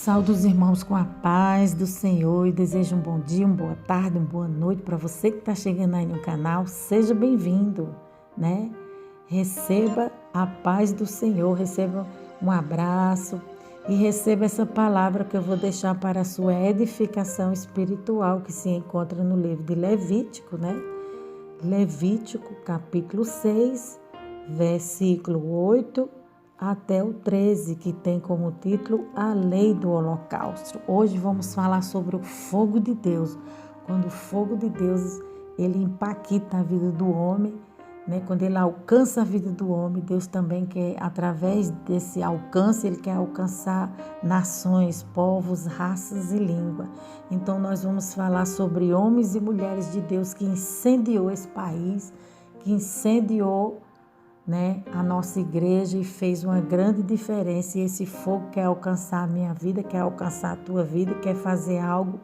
Saúdo os irmãos com a paz do Senhor e desejo um bom dia, uma boa tarde, uma boa noite para você que está chegando aí no canal. Seja bem-vindo, né? Receba a paz do Senhor, receba um abraço e receba essa palavra que eu vou deixar para a sua edificação espiritual, que se encontra no livro de Levítico, né? Levítico, capítulo 6, versículo 8 até o 13, que tem como título A Lei do Holocausto. Hoje vamos falar sobre o fogo de Deus. Quando o fogo de Deus, ele impacta a vida do homem, né? Quando ele alcança a vida do homem, Deus também quer, através desse alcance, ele quer alcançar nações, povos, raças e língua. Então nós vamos falar sobre homens e mulheres de Deus que incendiou esse país, que incendiou, né, a nossa igreja e fez uma grande diferença. E esse fogo quer alcançar a minha vida, quer alcançar a tua vida, quer fazer algo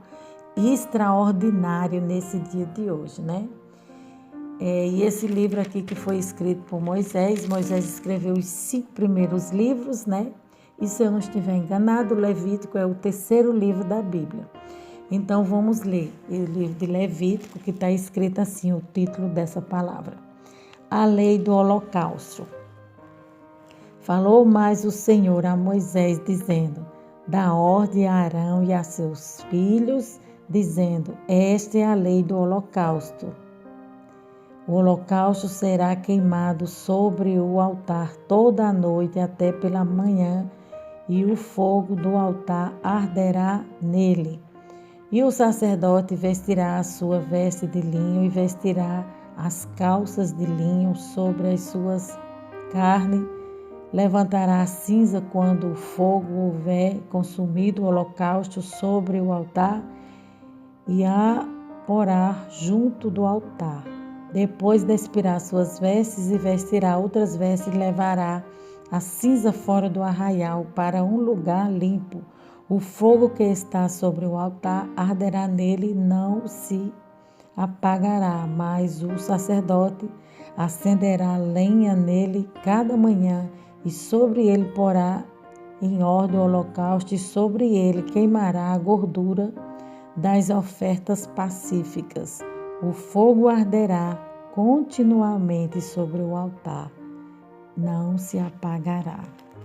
extraordinário nesse dia de hoje, né? E esse livro aqui que foi escrito por Moisés escreveu os 5 primeiros livros, né? E se eu não estiver enganado, o Levítico é o 3º livro da Bíblia. Então vamos ler o livro de Levítico, que está escrito assim, o título dessa palavra: A Lei do Holocausto. Falou mais o Senhor a Moisés, dizendo: Dá ordem a Arão e a seus filhos, dizendo: Esta é a lei do holocausto. O holocausto será queimado sobre o altar toda a noite até pela manhã, e o fogo do altar arderá nele. E o sacerdote vestirá a sua veste de linho e vestirá as calças de linho sobre as suas carnes, levantará a cinza quando o fogo houver consumido o holocausto sobre o altar e a porá junto do altar. Depois despirá suas vestes e vestirá outras vestes e levará a cinza fora do arraial para um lugar limpo. O fogo que está sobre o altar arderá nele e não se apagará, mas o sacerdote acenderá lenha nele cada manhã e sobre ele porá em ordem o holocausto e sobre ele queimará a gordura das ofertas pacíficas. O fogo arderá continuamente sobre o altar, não se apagará.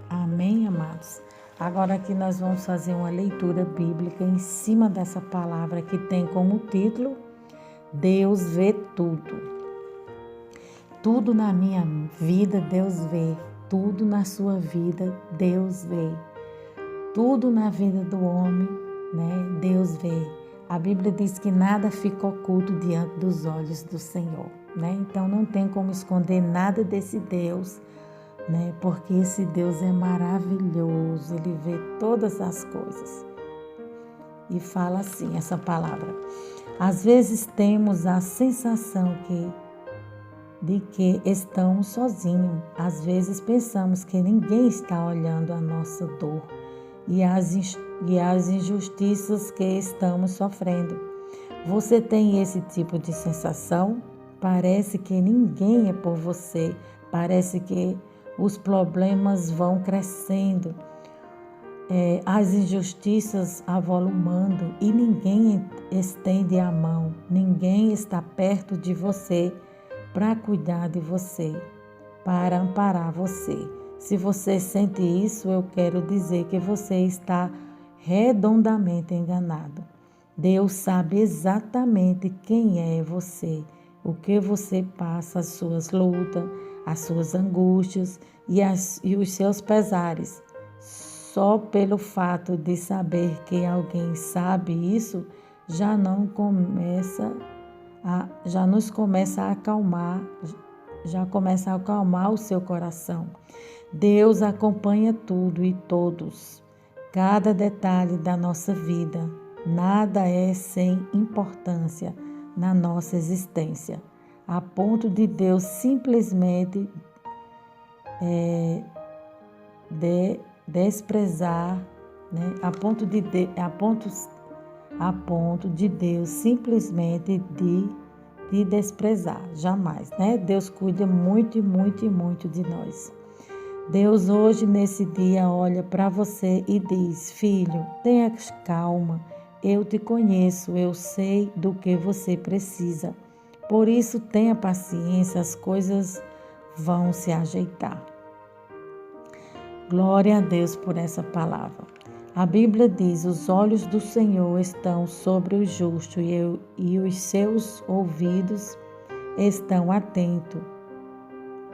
Amém, amados? Agora aqui nós vamos fazer uma leitura bíblica em cima dessa palavra que tem como título Deus vê tudo. Tudo na minha vida Deus vê, tudo na sua vida Deus vê, tudo na vida do homem, né? Deus vê. A Bíblia diz que nada fica oculto diante dos olhos do Senhor, né? Então não tem como esconder nada desse Deus, né? Porque esse Deus é maravilhoso, ele vê todas as coisas. E fala assim essa palavra: às vezes temos a sensação de que estamos sozinhos. Às vezes pensamos que ninguém está olhando a nossa dor e as injustiças que estamos sofrendo. Você tem esse tipo de sensação? Parece que ninguém é por você. Parece que os problemas vão crescendo. As injustiças avolumando e ninguém estende a mão, ninguém está perto de você para cuidar de você, para amparar você. Se você sente isso, eu quero dizer que você está redondamente enganado. Deus sabe exatamente quem é você, o que você passa, as suas lutas, as suas angústias e os seus pesares. Só pelo fato de saber que alguém sabe isso, já nos começa a acalmar, já começa a acalmar o seu coração. Deus acompanha tudo e todos, cada detalhe da nossa vida. Nada é sem importância na nossa existência, a ponto de Deus simplesmente desprezar, né? A ponto de Deus simplesmente de desprezar, jamais, né? Deus cuida muito e muito e muito de nós. Deus hoje, nesse dia, olha para você e diz: filho, tenha calma, eu te conheço, eu sei do que você precisa. Por isso, tenha paciência, as coisas vão se ajeitar. Glória a Deus por essa palavra. A Bíblia diz: os olhos do Senhor estão sobre o justo e os seus ouvidos estão atentos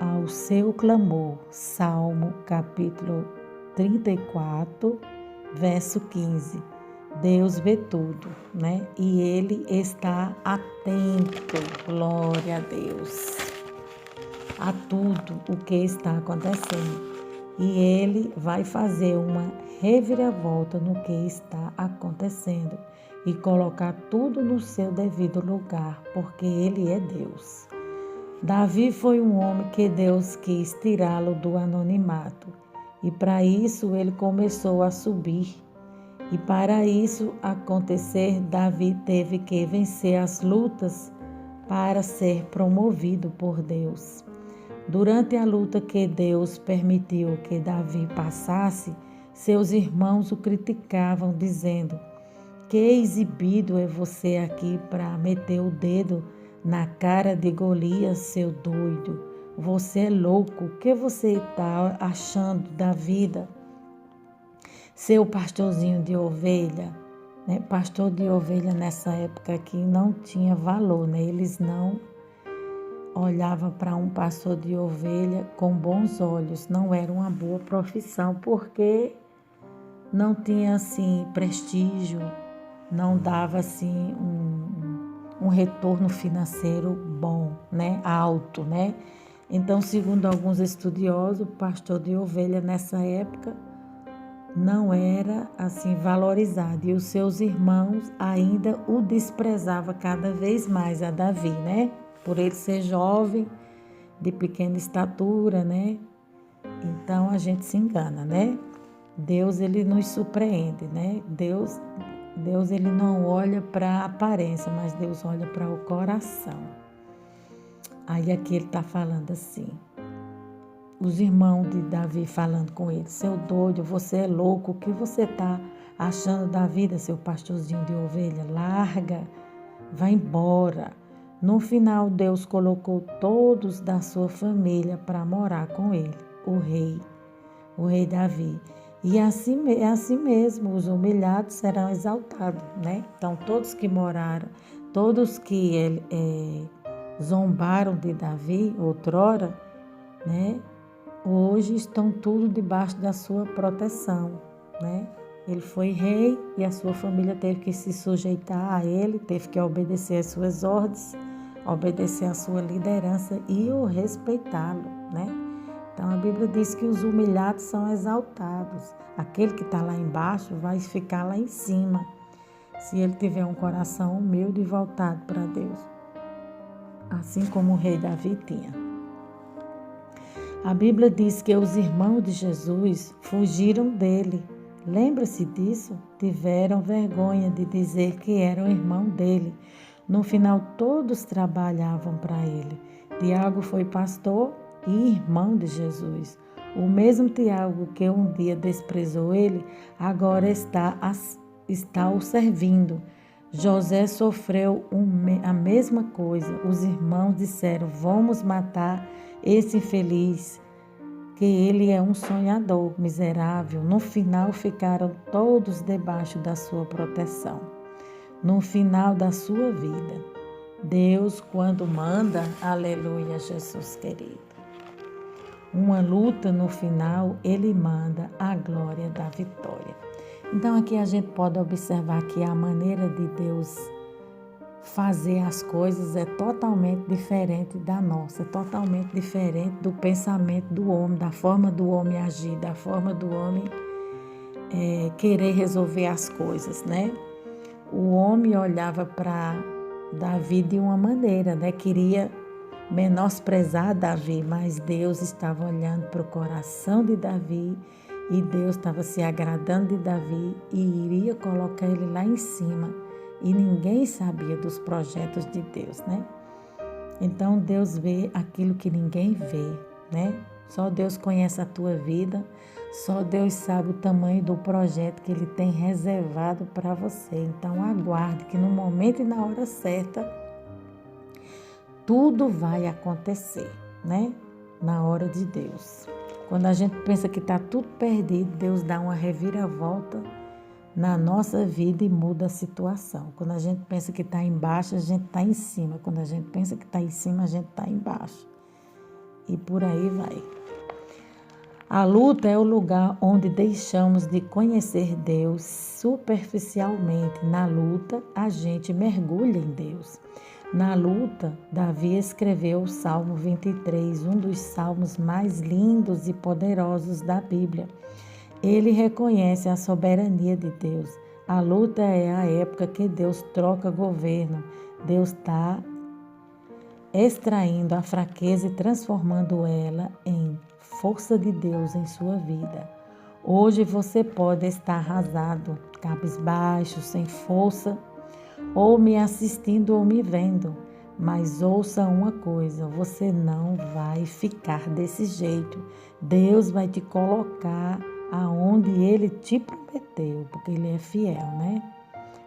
ao seu clamor. Salmo capítulo 34, verso 15. Deus vê tudo, né? E Ele está atento, glória a Deus, a tudo o que está acontecendo. E Ele vai fazer uma reviravolta no que está acontecendo e colocar tudo no seu devido lugar, porque Ele é Deus. Davi foi um homem que Deus quis tirá-lo do anonimato, e para isso ele começou a subir. E para isso acontecer, Davi teve que vencer as lutas para ser promovido por Deus. Durante a luta que Deus permitiu que Davi passasse, seus irmãos o criticavam, dizendo: que exibido é você aqui para meter o dedo na cara de Golias, seu doido. Você é louco. O que você está achando da vida? Seu pastorzinho de ovelha, né? Pastor de ovelha nessa época aqui não tinha valor, né? Eles não olhavam para um pastor de ovelha com bons olhos. Não era uma boa profissão, porque não tinha assim prestígio, não dava assim um retorno financeiro bom, né? Alto, né? Então, segundo alguns estudiosos, o pastor de ovelha nessa época não era assim valorizado, e os seus irmãos ainda o desprezavam cada vez mais, a Davi, né? Por ele ser jovem, de pequena estatura, né? Então a gente se engana, né? Deus, ele nos surpreende, né? Deus ele não olha para a aparência, mas Deus olha para o coração. Aí aqui ele está falando assim, os irmãos de Davi falando com ele: seu doido, você é louco, o que você está achando da vida, seu pastorzinho de ovelha? Larga, vai embora. No final, Deus colocou todos da sua família para morar com ele, o rei Davi. E é assim mesmo, os humilhados serão exaltados, né? Então, todos que moraram, todos que zombaram de Davi outrora, né? Hoje estão tudo debaixo da sua proteção, né? Ele foi rei e a sua família teve que se sujeitar a ele, teve que obedecer às suas ordens, obedecer à sua liderança e o respeitá-lo, né? Então a Bíblia diz que os humilhados são exaltados. Aquele que está lá embaixo vai ficar lá em cima, se ele tiver um coração humilde e voltado para Deus, assim como o rei Davi tinha. A Bíblia diz que os irmãos de Jesus fugiram dele. Lembra-se disso? Tiveram vergonha de dizer que eram irmão dele. No final, todos trabalhavam para ele. Tiago foi pastor e irmão de Jesus. O mesmo Tiago que um dia desprezou ele, agora está o servindo. José sofreu a mesma coisa. Os irmãos disseram: vamos matar esse infeliz, que ele é um sonhador miserável. No final, ficaram todos debaixo da sua proteção. No final da sua vida, Deus, quando manda, aleluia, Jesus querido, uma luta, no final, ele manda a glória da vitória. Então aqui a gente pode observar que a maneira de Deus fazer as coisas é totalmente diferente da nossa, é totalmente diferente do pensamento do homem, da forma do homem agir, da forma do homem querer resolver as coisas, né? O homem olhava para Davi de uma maneira, né? Queria menosprezar Davi, mas Deus estava olhando para o coração de Davi e Deus estava se agradando de Davi e iria colocar ele lá em cima. E ninguém sabia dos projetos de Deus, né? Então Deus vê aquilo que ninguém vê, né? Só Deus conhece a tua vida. Só Deus sabe o tamanho do projeto que Ele tem reservado para você. Então aguarde que no momento e na hora certa tudo vai acontecer, né? Na hora de Deus. Quando a gente pensa que está tudo perdido, Deus dá uma reviravolta na nossa vida e muda a situação. Quando a gente pensa que está embaixo, a gente está em cima. Quando a gente pensa que está em cima, a gente está embaixo. E por aí vai. A luta é o lugar onde deixamos de conhecer Deus superficialmente. Na luta, a gente mergulha em Deus. Na luta, Davi escreveu o Salmo 23, um dos salmos mais lindos e poderosos da Bíblia. Ele reconhece a soberania de Deus. A luta é a época que Deus troca governo. Deus está extraindo a fraqueza e transformando ela em força de Deus em sua vida. Hoje você pode estar arrasado, cabisbaixo, sem força, ou me assistindo ou me vendo. Mas ouça uma coisa, você não vai ficar desse jeito. Deus vai te colocar aonde Ele te prometeu, porque Ele é fiel, né?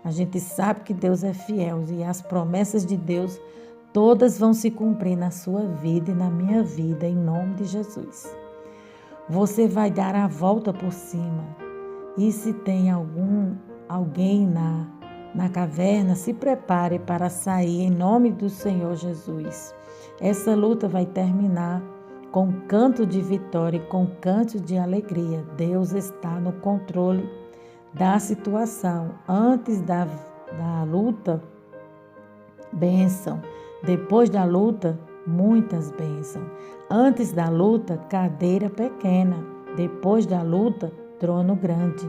A gente sabe que Deus é fiel e as promessas de Deus todas vão se cumprir na sua vida e na minha vida, em nome de Jesus. Você vai dar a volta por cima. E se tem alguém na caverna, se prepare para sair em nome do Senhor Jesus. Essa luta vai terminar com canto de vitória e com canto de alegria. Deus está no controle da situação. Antes da luta, bênção. Depois da luta, muitas bênçãos. Antes da luta, cadeira pequena. Depois da luta, trono grande.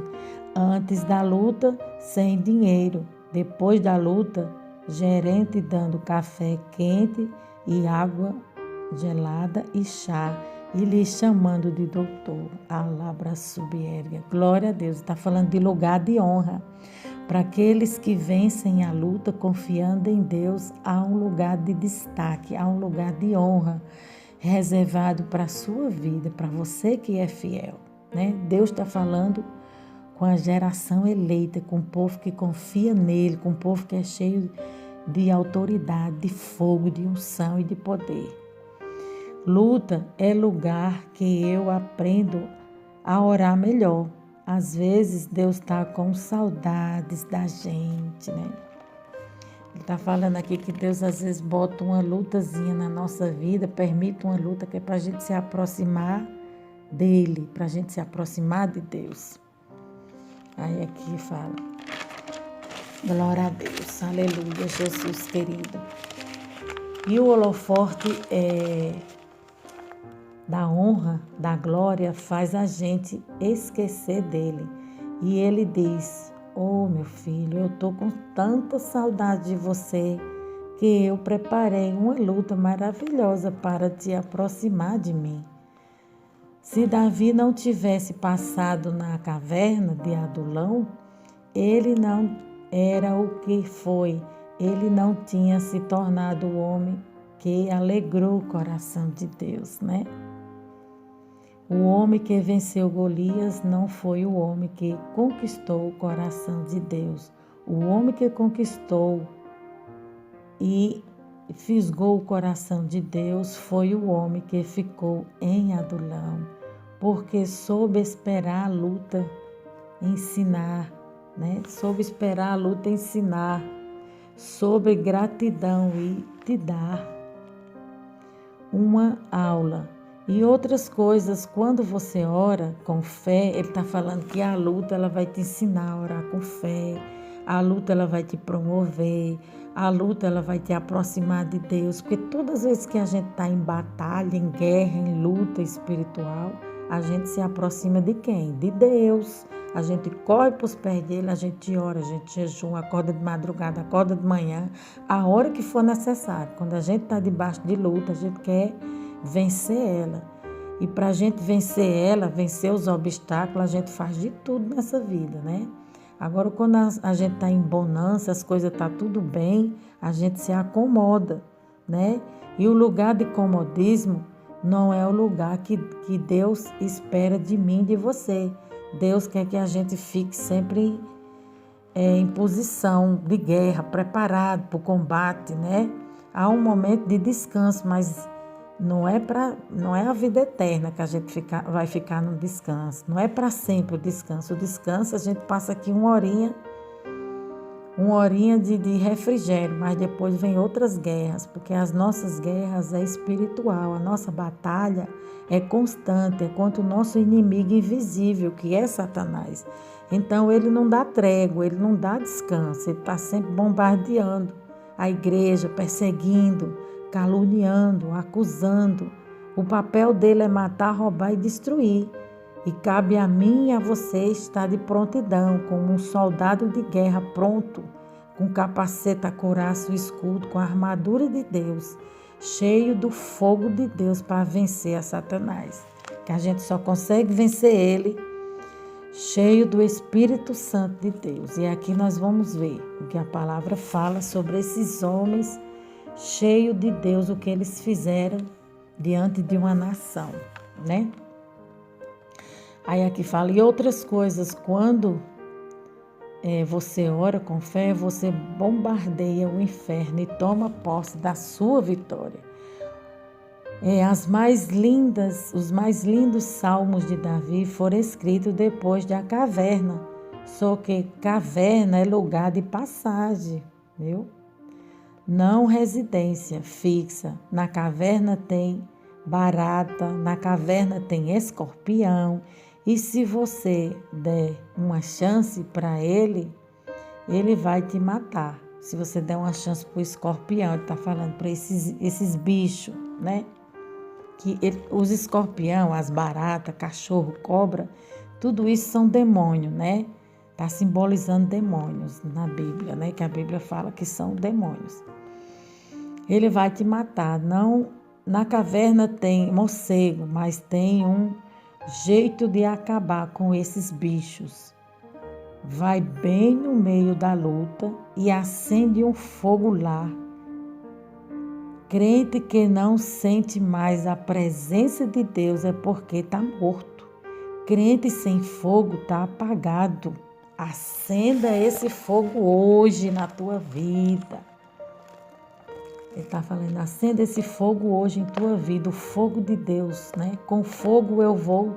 Antes da luta, sem dinheiro. Depois da luta, gerente dando café quente e água gelada e chá. E lhe chamando de doutor. Alabra subérgia. Glória a Deus. Está falando de lugar de honra. Para aqueles que vencem a luta confiando em Deus, há um lugar de destaque, há um lugar de honra reservado para a sua vida, para você que é fiel, né? Deus está falando com a geração eleita, com o povo que confia nele, com o povo que é cheio de autoridade, de fogo, de unção e de poder. Luta é lugar que eu aprendo a orar melhor. Às vezes Deus está com saudades da gente, né? Ele está falando aqui que Deus às vezes bota uma lutazinha na nossa vida, permite uma luta que é para a gente se aproximar dele, para a gente se aproximar de Deus. Aí aqui fala, glória a Deus, aleluia, Jesus querido. E o holoforte da honra, da glória, faz a gente esquecer dele. E ele diz, meu filho, eu estou com tanta saudade de você que eu preparei uma luta maravilhosa para te aproximar de mim. Se Davi não tivesse passado na caverna de Adulão, ele não era o que foi, ele não tinha se tornado o homem que alegrou o coração de Deus, né? O homem que venceu Golias não foi o homem que conquistou o coração de Deus. O homem que conquistou e fisgou o coração de Deus foi o homem que ficou em Adulão, porque soube esperar a luta ensinar, né? Soube esperar a luta ensinar, sobre gratidão e te dar uma aula. E outras coisas, quando você ora com fé, ele está falando que a luta ela vai te ensinar a orar com fé, a luta ela vai te promover, a luta ela vai te aproximar de Deus, porque todas as vezes que a gente está em batalha, em guerra, em luta espiritual, a gente se aproxima de quem? De Deus. A gente corre para os pés dele, a gente ora, a gente jejum, acorda de madrugada, acorda de manhã, a hora que for necessário. Quando a gente está debaixo de luta, a gente quer vencer ela. E para a gente vencer ela, vencer os obstáculos, a gente faz de tudo nessa vida, né? Agora, quando a gente está em bonança, as coisas estão tudo bem, a gente se acomoda, né? E o lugar de comodismo não é o lugar que Deus espera de mim e de você. Deus quer que a gente fique sempre em posição de guerra, preparado para o combate, né? Há um momento de descanso, mas não é a vida eterna que a gente vai ficar no descanso. Não é para sempre o descanso. O descanso a gente passa aqui uma horinha de refrigério, mas depois vem outras guerras, porque as nossas guerras é espiritual, a nossa batalha é constante, é contra o nosso inimigo invisível, que é Satanás. Então ele não dá trégua, ele não dá descanso, ele está sempre bombardeando a igreja, perseguindo, caluniando, acusando. O papel dele é matar, roubar e destruir. E cabe a mim e a você estar de prontidão, como um soldado de guerra pronto, com capacete, couraça, escudo, com a armadura de Deus, cheio do fogo de Deus para vencer a Satanás. Que a gente só consegue vencer ele cheio do Espírito Santo de Deus. E aqui nós vamos ver o que a palavra fala sobre esses homens cheios de Deus, o que eles fizeram diante de uma nação, né? Aí aqui fala, e outras coisas, quando você ora com fé, você bombardeia o inferno e toma posse da sua vitória. Os mais lindos salmos de Davi foram escritos depois da caverna, só que caverna é lugar de passagem, viu? Não residência fixa. Na caverna tem barata, na caverna tem escorpião. E se você der uma chance para ele, ele vai te matar. Se você der uma chance para o escorpião, ele está falando para esses bichos, né? Os escorpião, as baratas, cachorro, cobra, tudo isso são demônios, né? Está simbolizando demônios na Bíblia, né? Que a Bíblia fala que são demônios. Ele vai te matar. Não, na caverna tem morcego, mas tem um jeito de acabar com esses bichos. Vai bem no meio da luta e acende um fogo lá. Crente que não sente mais a presença de Deus é porque está morto. Crente sem fogo está apagado. Acenda esse fogo hoje na tua vida. Ele está falando, acenda esse fogo hoje em tua vida, o fogo de Deus, né? Com fogo eu vou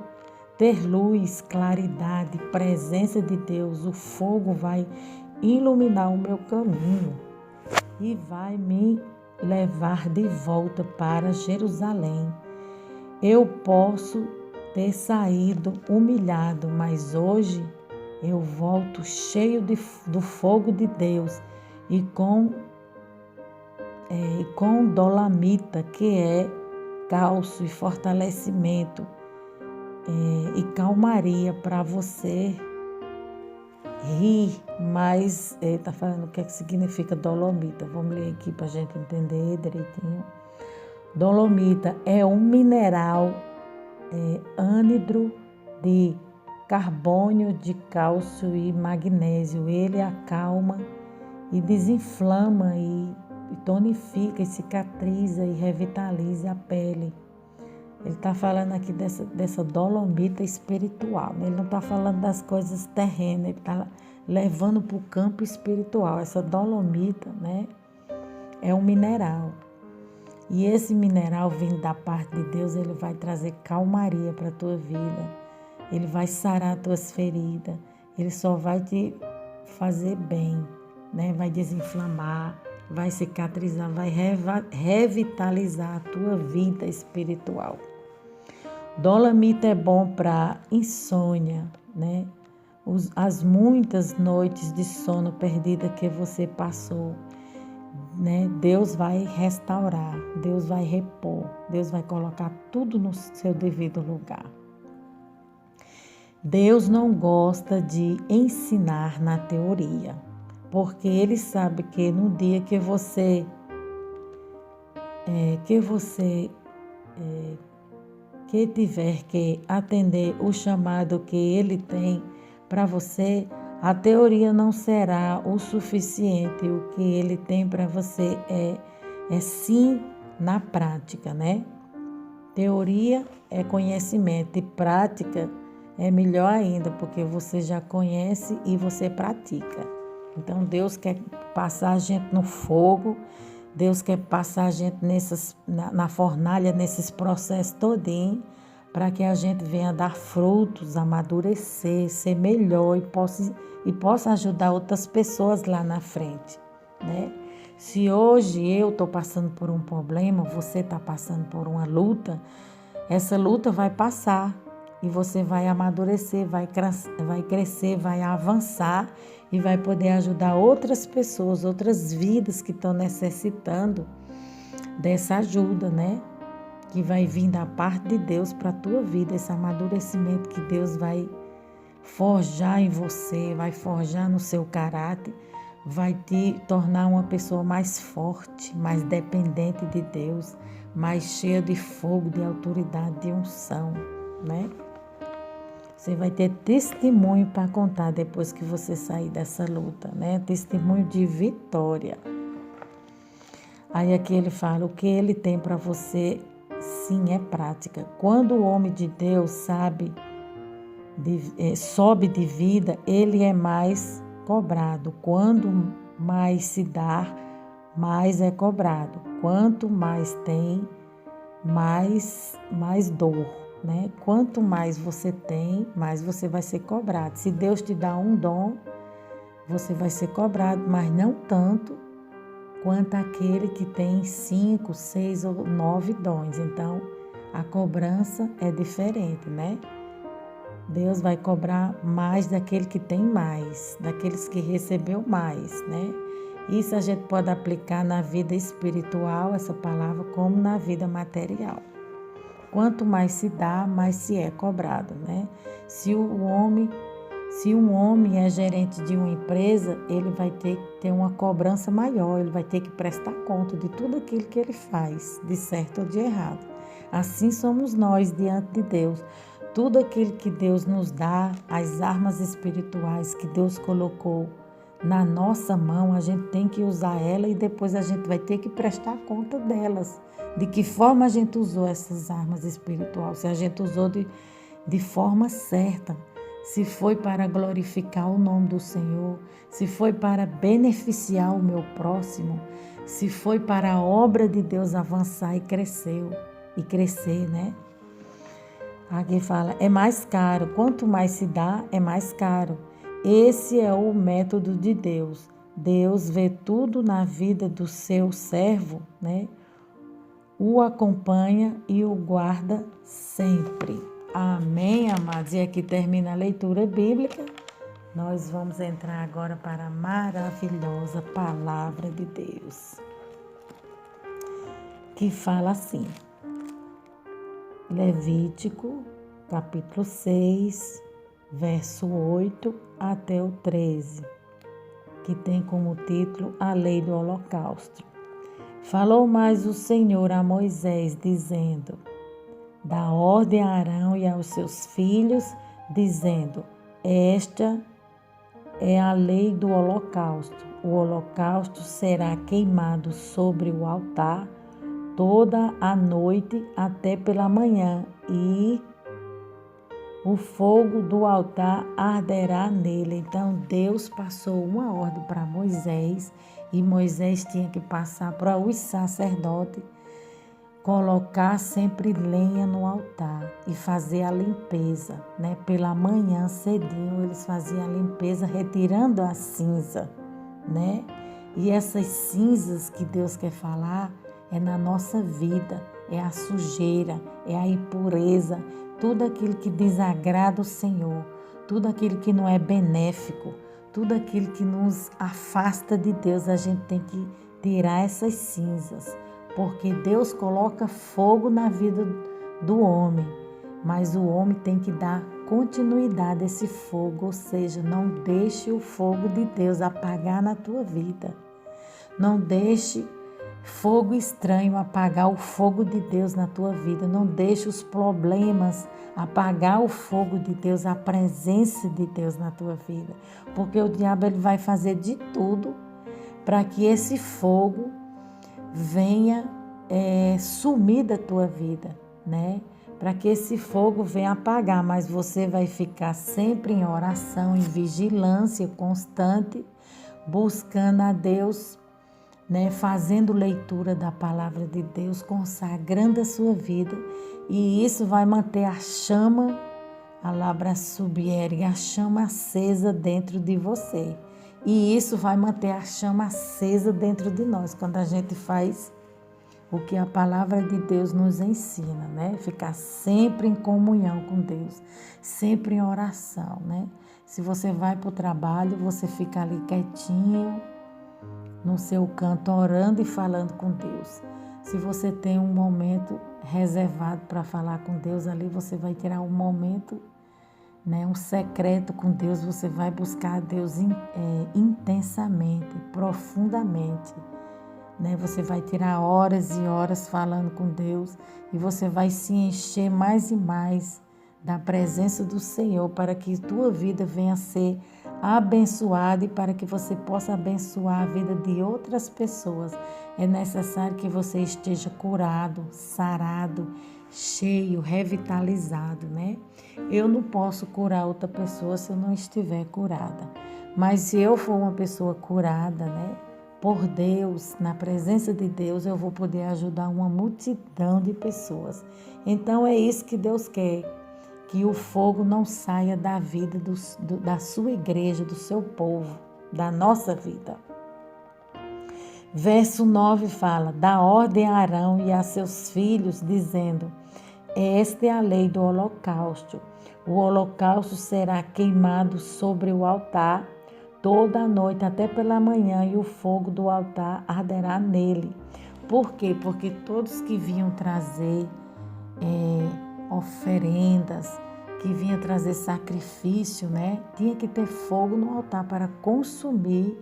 ter luz, claridade, presença de Deus. O fogo vai iluminar o meu caminho e vai me levar de volta para Jerusalém. Eu posso ter saído humilhado, mas hoje eu volto cheio do fogo de Deus e com dolamita, que é calço e fortalecimento e calmaria para você rir, mas está falando o que significa dolomita. Vamos ler aqui para a gente entender direitinho. Dolomita é um mineral anidro de carbônio de cálcio e magnésio. Ele acalma e desinflama e tonifica e cicatriza e revitaliza a pele. Ele está falando aqui dessa dolomita espiritual, né? Ele não está falando das coisas terrenas, ele está levando para o campo espiritual. Essa dolomita, né, é um mineral. E esse mineral vindo da parte de Deus, ele vai trazer calmaria para a tua vida. Ele vai sarar tuas feridas. Ele só vai te fazer bem, né? Vai desinflamar, vai cicatrizar, vai revitalizar a tua vida espiritual. Dolomita é bom para insônia, né? As muitas noites de sono perdida que você passou, né? Deus vai restaurar, Deus vai repor, Deus vai colocar tudo no seu devido lugar. Deus não gosta de ensinar na teoria, porque Ele sabe que no dia que você tiver que atender o chamado que Ele tem para você, a teoria não será o suficiente. O que Ele tem para você é sim na prática, né? Teoria é conhecimento e prática é melhor ainda, porque você já conhece e você pratica. Então Deus quer passar a gente no fogo, Deus quer passar a gente na fornalha, nesses processos todinho, para que a gente venha dar frutos, amadurecer, ser melhor e possa ajudar outras pessoas lá na frente, né? Se hoje eu estou passando por um problema, você está passando por uma luta, essa luta vai passar e você vai amadurecer, vai crescer, vai avançar e vai poder ajudar outras pessoas, outras vidas que estão necessitando dessa ajuda, né? Que vai vir da parte de Deus para a tua vida, esse amadurecimento que Deus vai forjar em você, vai forjar no seu caráter, vai te tornar uma pessoa mais forte, mais dependente de Deus, mais cheia de fogo, de autoridade, de unção, né? Você vai ter testemunho para contar depois que você sair dessa luta, né? Testemunho de vitória. Aí aqui ele fala, o que ele tem para você, sim, é prática. Quando o homem de Deus sobe de vida, ele é mais cobrado. Quando mais se dá, mais é cobrado. Quanto mais tem, mais dor, né? Quanto mais você tem, mais você vai ser cobrado. Se Deus te dá um dom, você vai ser cobrado, mas não tanto quanto aquele que tem 5, 6 ou 9 dons. Então, a cobrança é diferente, né? Deus vai cobrar mais daquele que tem mais, daqueles que recebeu mais, né? Isso a gente pode aplicar na vida espiritual, essa palavra, como na vida material. Quanto mais se dá, mais se é cobrado, né? Se um homem é gerente de uma empresa, ele vai ter que ter uma cobrança maior, ele vai ter que prestar conta de tudo aquilo que ele faz, de certo ou de errado. Assim somos nós diante de Deus. Tudo aquilo que Deus nos dá, as armas espirituais que Deus colocou na nossa mão, a gente tem que usar ela e depois a gente vai ter que prestar conta delas. De que forma a gente usou essas armas espirituais? Se a gente usou de forma certa, se foi para glorificar o nome do Senhor, se foi para beneficiar o meu próximo, se foi para a obra de Deus avançar e crescer, né? Aqui fala, é mais caro, quanto mais se dá, é mais caro. Esse é o método de Deus. Deus vê tudo na vida do seu servo, né? O acompanha e o guarda sempre. Amém, amados? E aqui termina a leitura bíblica. Nós vamos entrar agora para a maravilhosa palavra de Deus, que fala assim. Levítico, capítulo 6, verso 8 até o 13, que tem como título a lei do holocausto. Falou mais o Senhor a Moisés, dizendo, dá ordem a Arão e aos seus filhos, dizendo, esta é a lei do holocausto. O holocausto será queimado sobre o altar toda a noite até pela manhã, e o fogo do altar arderá nele. Então Deus passou uma ordem para Moisés, e Moisés tinha que passar para os sacerdotes colocar sempre lenha no altar e fazer a limpeza, né? Pela manhã cedinho eles faziam a limpeza retirando a cinza, né? E essas cinzas que Deus quer falar é na nossa vida, é a sujeira, é a impureza, tudo aquilo que desagrada o Senhor, tudo aquilo que não é benéfico, tudo aquilo que nos afasta de Deus, a gente tem que tirar essas cinzas, porque Deus coloca fogo na vida do homem, mas o homem tem que dar continuidade a esse fogo, ou seja, não deixe o fogo de Deus apagar na tua vida, não deixe fogo estranho apagar o fogo de Deus na tua vida. Não deixe os problemas apagar o fogo de Deus, a presença de Deus na tua vida. Porque o diabo ele vai fazer de tudo para que esse fogo venha sumir da tua vida. né? Para que esse fogo venha apagar, mas você vai ficar sempre em oração, em vigilância constante, buscando a Deus, né? Fazendo leitura da palavra de Deus, consagrando a sua vida, e isso vai manter a chama, a labra subiere, a chama acesa dentro de você. E isso vai manter a chama acesa dentro de nós, quando a gente faz o que a palavra de Deus nos ensina, né? Ficar sempre em comunhão com Deus, sempre em oração, né? Se você vai para o trabalho, você fica ali quietinho, no seu canto, orando e falando com Deus. Se você tem um momento reservado para falar com Deus, ali você vai tirar um momento, né, um secreto com Deus, você vai buscar a Deus intensamente, profundamente. Né? Você vai tirar horas e horas falando com Deus e você vai se encher mais e mais da presença do Senhor para que tua vida venha a ser abençoada e para que você possa abençoar a vida de outras pessoas. É necessário que você esteja curado, sarado, cheio, revitalizado, né? Eu não posso curar outra pessoa se eu não estiver curada. Mas se eu for uma pessoa curada, né? Por Deus, na presença de Deus, eu vou poder ajudar uma multidão de pessoas. Então é isso que Deus quer, que o fogo não saia da vida da sua igreja, do seu povo, da nossa vida. Verso 9 fala: dá ordem a Arão e a seus filhos, dizendo: esta é a lei do holocausto. O holocausto será queimado sobre o altar toda a noite até pela manhã, e o fogo do altar arderá nele. Por quê? Porque todos que vinham trazer oferendas, que vinham trazer sacrifício, né? Tinha que ter fogo no altar para consumir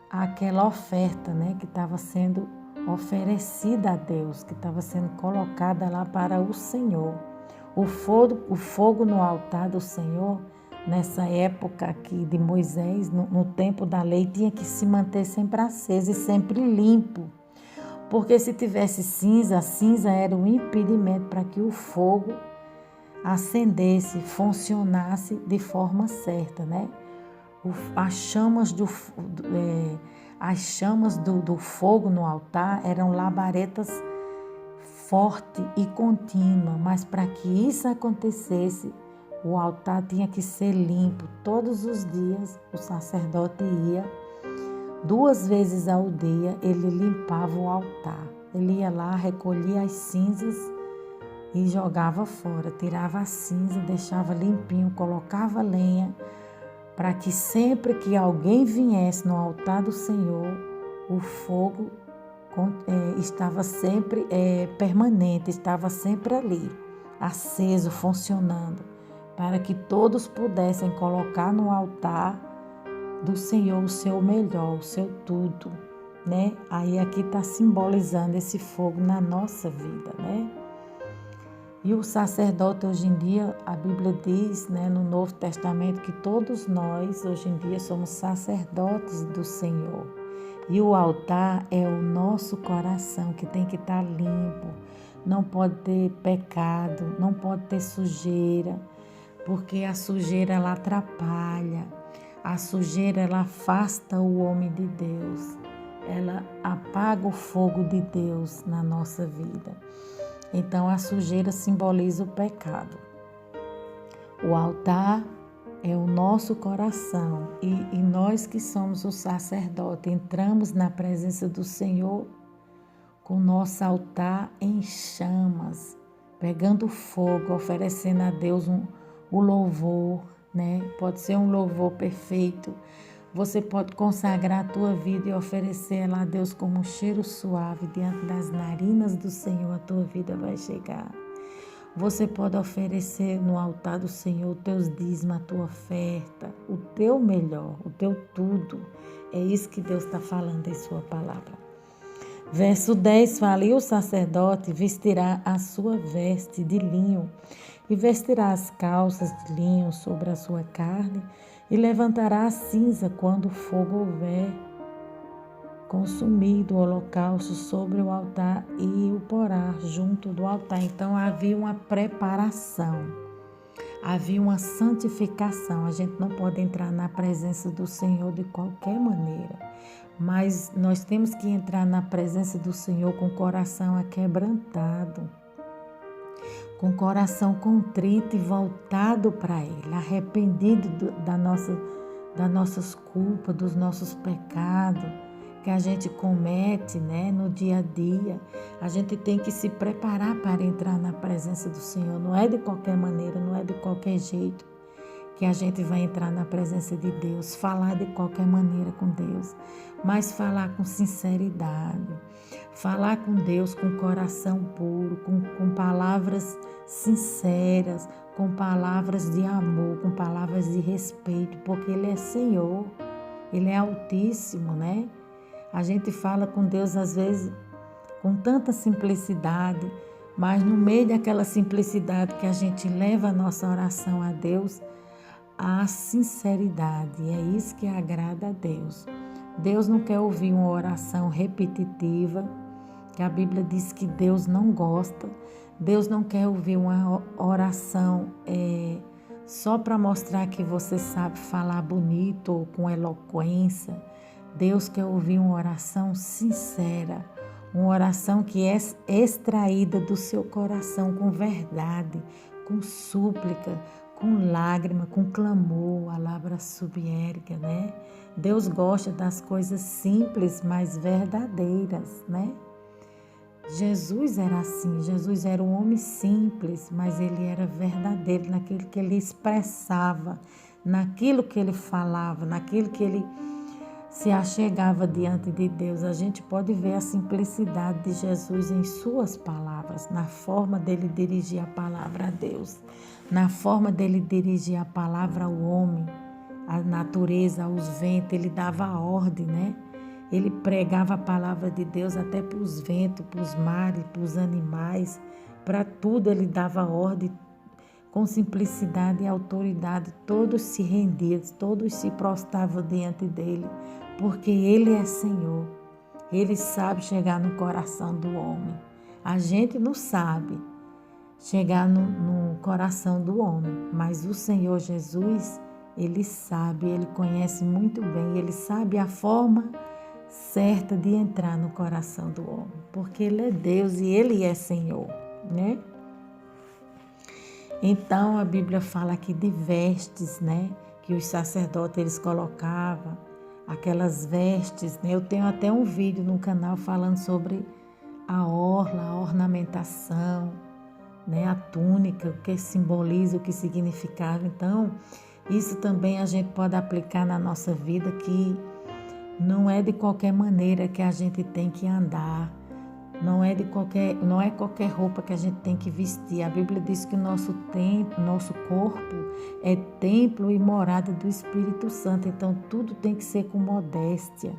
aquela oferta, né? Que estava sendo oferecida a Deus, que estava sendo colocada lá para o Senhor. O fogo no altar do Senhor, nessa época aqui de Moisés, no tempo da lei, tinha que se manter sempre aceso e sempre limpo. Porque se tivesse cinza, a cinza era um impedimento para que o fogo acendesse, funcionasse de forma certa, né? As chamas do fogo no altar eram labaredas fortes e contínuas, mas para que isso acontecesse, o altar tinha que ser limpo. Todos os dias o sacerdote ia, 2 vezes ao dia, ele limpava o altar. Ele ia lá, recolhia as cinzas e jogava fora, tirava a cinza, deixava limpinho, colocava lenha, para que sempre que alguém viesse no altar do Senhor, o fogo estava sempre permanente, estava sempre ali, aceso, funcionando, para que todos pudessem colocar no altar do Senhor o seu melhor, o seu tudo, né? Aí aqui está simbolizando esse fogo na nossa vida, né? E o sacerdote hoje em dia, a Bíblia diz, né, no Novo Testamento, que todos nós hoje em dia somos sacerdotes do Senhor. E o altar é o nosso coração, que tem que estar limpo, não pode ter pecado, não pode ter sujeira, porque a sujeira ela atrapalha, a sujeira ela afasta o homem de Deus, ela apaga o fogo de Deus na nossa vida. Então a sujeira simboliza o pecado. O altar é o nosso coração e nós que somos o sacerdote entramos na presença do Senhor com nosso altar em chamas, pegando fogo, oferecendo a Deus o louvor, né? Pode ser um louvor perfeito. Você pode consagrar a tua vida e oferecer ela a Deus como um cheiro suave diante das narinas do Senhor, a tua vida vai chegar. Você pode oferecer no altar do Senhor os teus dízimos, a tua oferta, o teu melhor, o teu tudo. É isso que Deus está falando em sua palavra. Verso 10 fala: e o sacerdote vestirá a sua veste de linho e vestirá as calças de linho sobre a sua carne e levantará a cinza quando o fogo houver consumir do holocausto sobre o altar e o porá junto do altar. Então havia uma preparação, havia uma santificação. A gente não pode entrar na presença do Senhor de qualquer maneira, mas nós temos que entrar na presença do Senhor com o coração aquebrantado, com o coração contrito e voltado para Ele, arrependido das nossas culpas, dos nossos pecados que a gente comete, né, no dia a dia. A gente tem que se preparar para entrar na presença do Senhor. Não é de qualquer maneira, não é de qualquer jeito que a gente vai entrar na presença de Deus, falar de qualquer maneira com Deus, mas falar com sinceridade, falar com Deus com coração puro, com palavras sinceras, com palavras de amor, com palavras de respeito, porque Ele é Senhor, Ele é Altíssimo, né? A gente fala com Deus às vezes com tanta simplicidade, mas no meio daquela simplicidade que a gente leva a nossa oração a Deus, a sinceridade, é isso que agrada a Deus. Deus não quer ouvir uma oração repetitiva, que a Bíblia diz que Deus não gosta. Deus não quer ouvir uma oração só para mostrar que você sabe falar bonito ou com eloquência. Deus quer ouvir uma oração sincera, uma oração que é extraída do seu coração com verdade, com súplica, com lágrima, com clamor, alabra subierga, né? Deus gosta das coisas simples, mas verdadeiras, né? Jesus era assim, Jesus era um homem simples, mas ele era verdadeiro naquilo que ele expressava, naquilo que ele falava, naquilo que ele se achegava diante de Deus. A gente pode ver a simplicidade de Jesus em suas palavras, na forma dele dirigir a palavra a Deus, na forma dele dirigir a palavra ao homem, à natureza, aos ventos. Ele dava a ordem, né? Ele pregava a palavra de Deus até para os ventos, para os mares, para os animais, para tudo ele dava ordem. Com simplicidade e autoridade, todos se rendiam, todos se prostravam diante dele, porque ele é Senhor. Ele sabe chegar no coração do homem. A gente não sabe chegar no coração do homem, mas o Senhor Jesus, ele sabe, ele conhece muito bem, ele sabe a forma certa de entrar no coração do homem, porque ele é Deus e ele é Senhor, né? Então a Bíblia fala aqui de vestes, né? Que os sacerdotes eles colocavam, aquelas vestes, né? Eu tenho até um vídeo no canal falando sobre a orla, a ornamentação, né? A túnica, o que simboliza, o que significava. Então, isso também a gente pode aplicar na nossa vida, que não é de qualquer maneira que a gente tem que andar. Não é qualquer roupa que a gente tem que vestir. A Bíblia diz que o nosso corpo é templo e morada do Espírito Santo. Então tudo tem que ser com modéstia,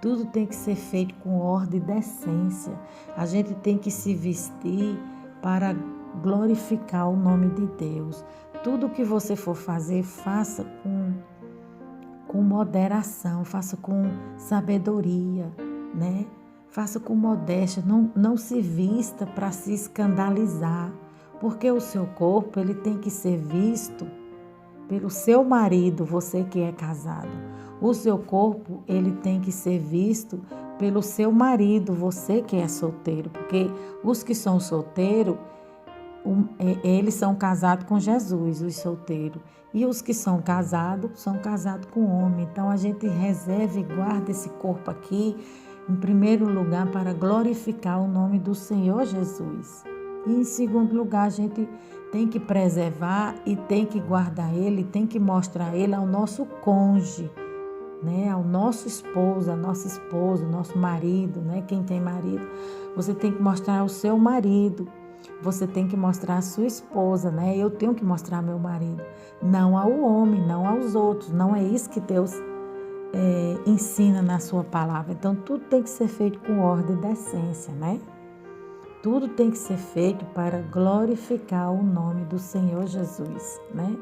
tudo tem que ser feito com ordem e decência. A gente tem que se vestir para glorificar o nome de Deus. Tudo que você for fazer, faça com moderação, faça com sabedoria, né? Faça com modéstia, não se vista para se escandalizar, porque o seu corpo ele tem que ser visto pelo seu marido, você que é casado. O seu corpo ele tem que ser visto pelo seu marido, você que é solteiro, porque os que são solteiros, eles são casados com Jesus, os solteiros. E os que são casados com o homem. Então a gente reserva e guarda esse corpo aqui, em primeiro lugar, para glorificar o nome do Senhor Jesus. E em segundo lugar, a gente tem que preservar e tem que guardar ele, tem que mostrar ele ao nosso cônjuge, né? Ao nosso esposo, à nossa esposa, ao nosso marido, né? Quem tem marido, você tem que mostrar ao seu marido, você tem que mostrar à sua esposa, né? Eu tenho que mostrar ao meu marido, não ao homem, não aos outros. Não é isso que Deus ensina na sua palavra. Então tudo tem que ser feito com ordem e decência, né? Tudo tem que ser feito para glorificar o nome do Senhor Jesus, né?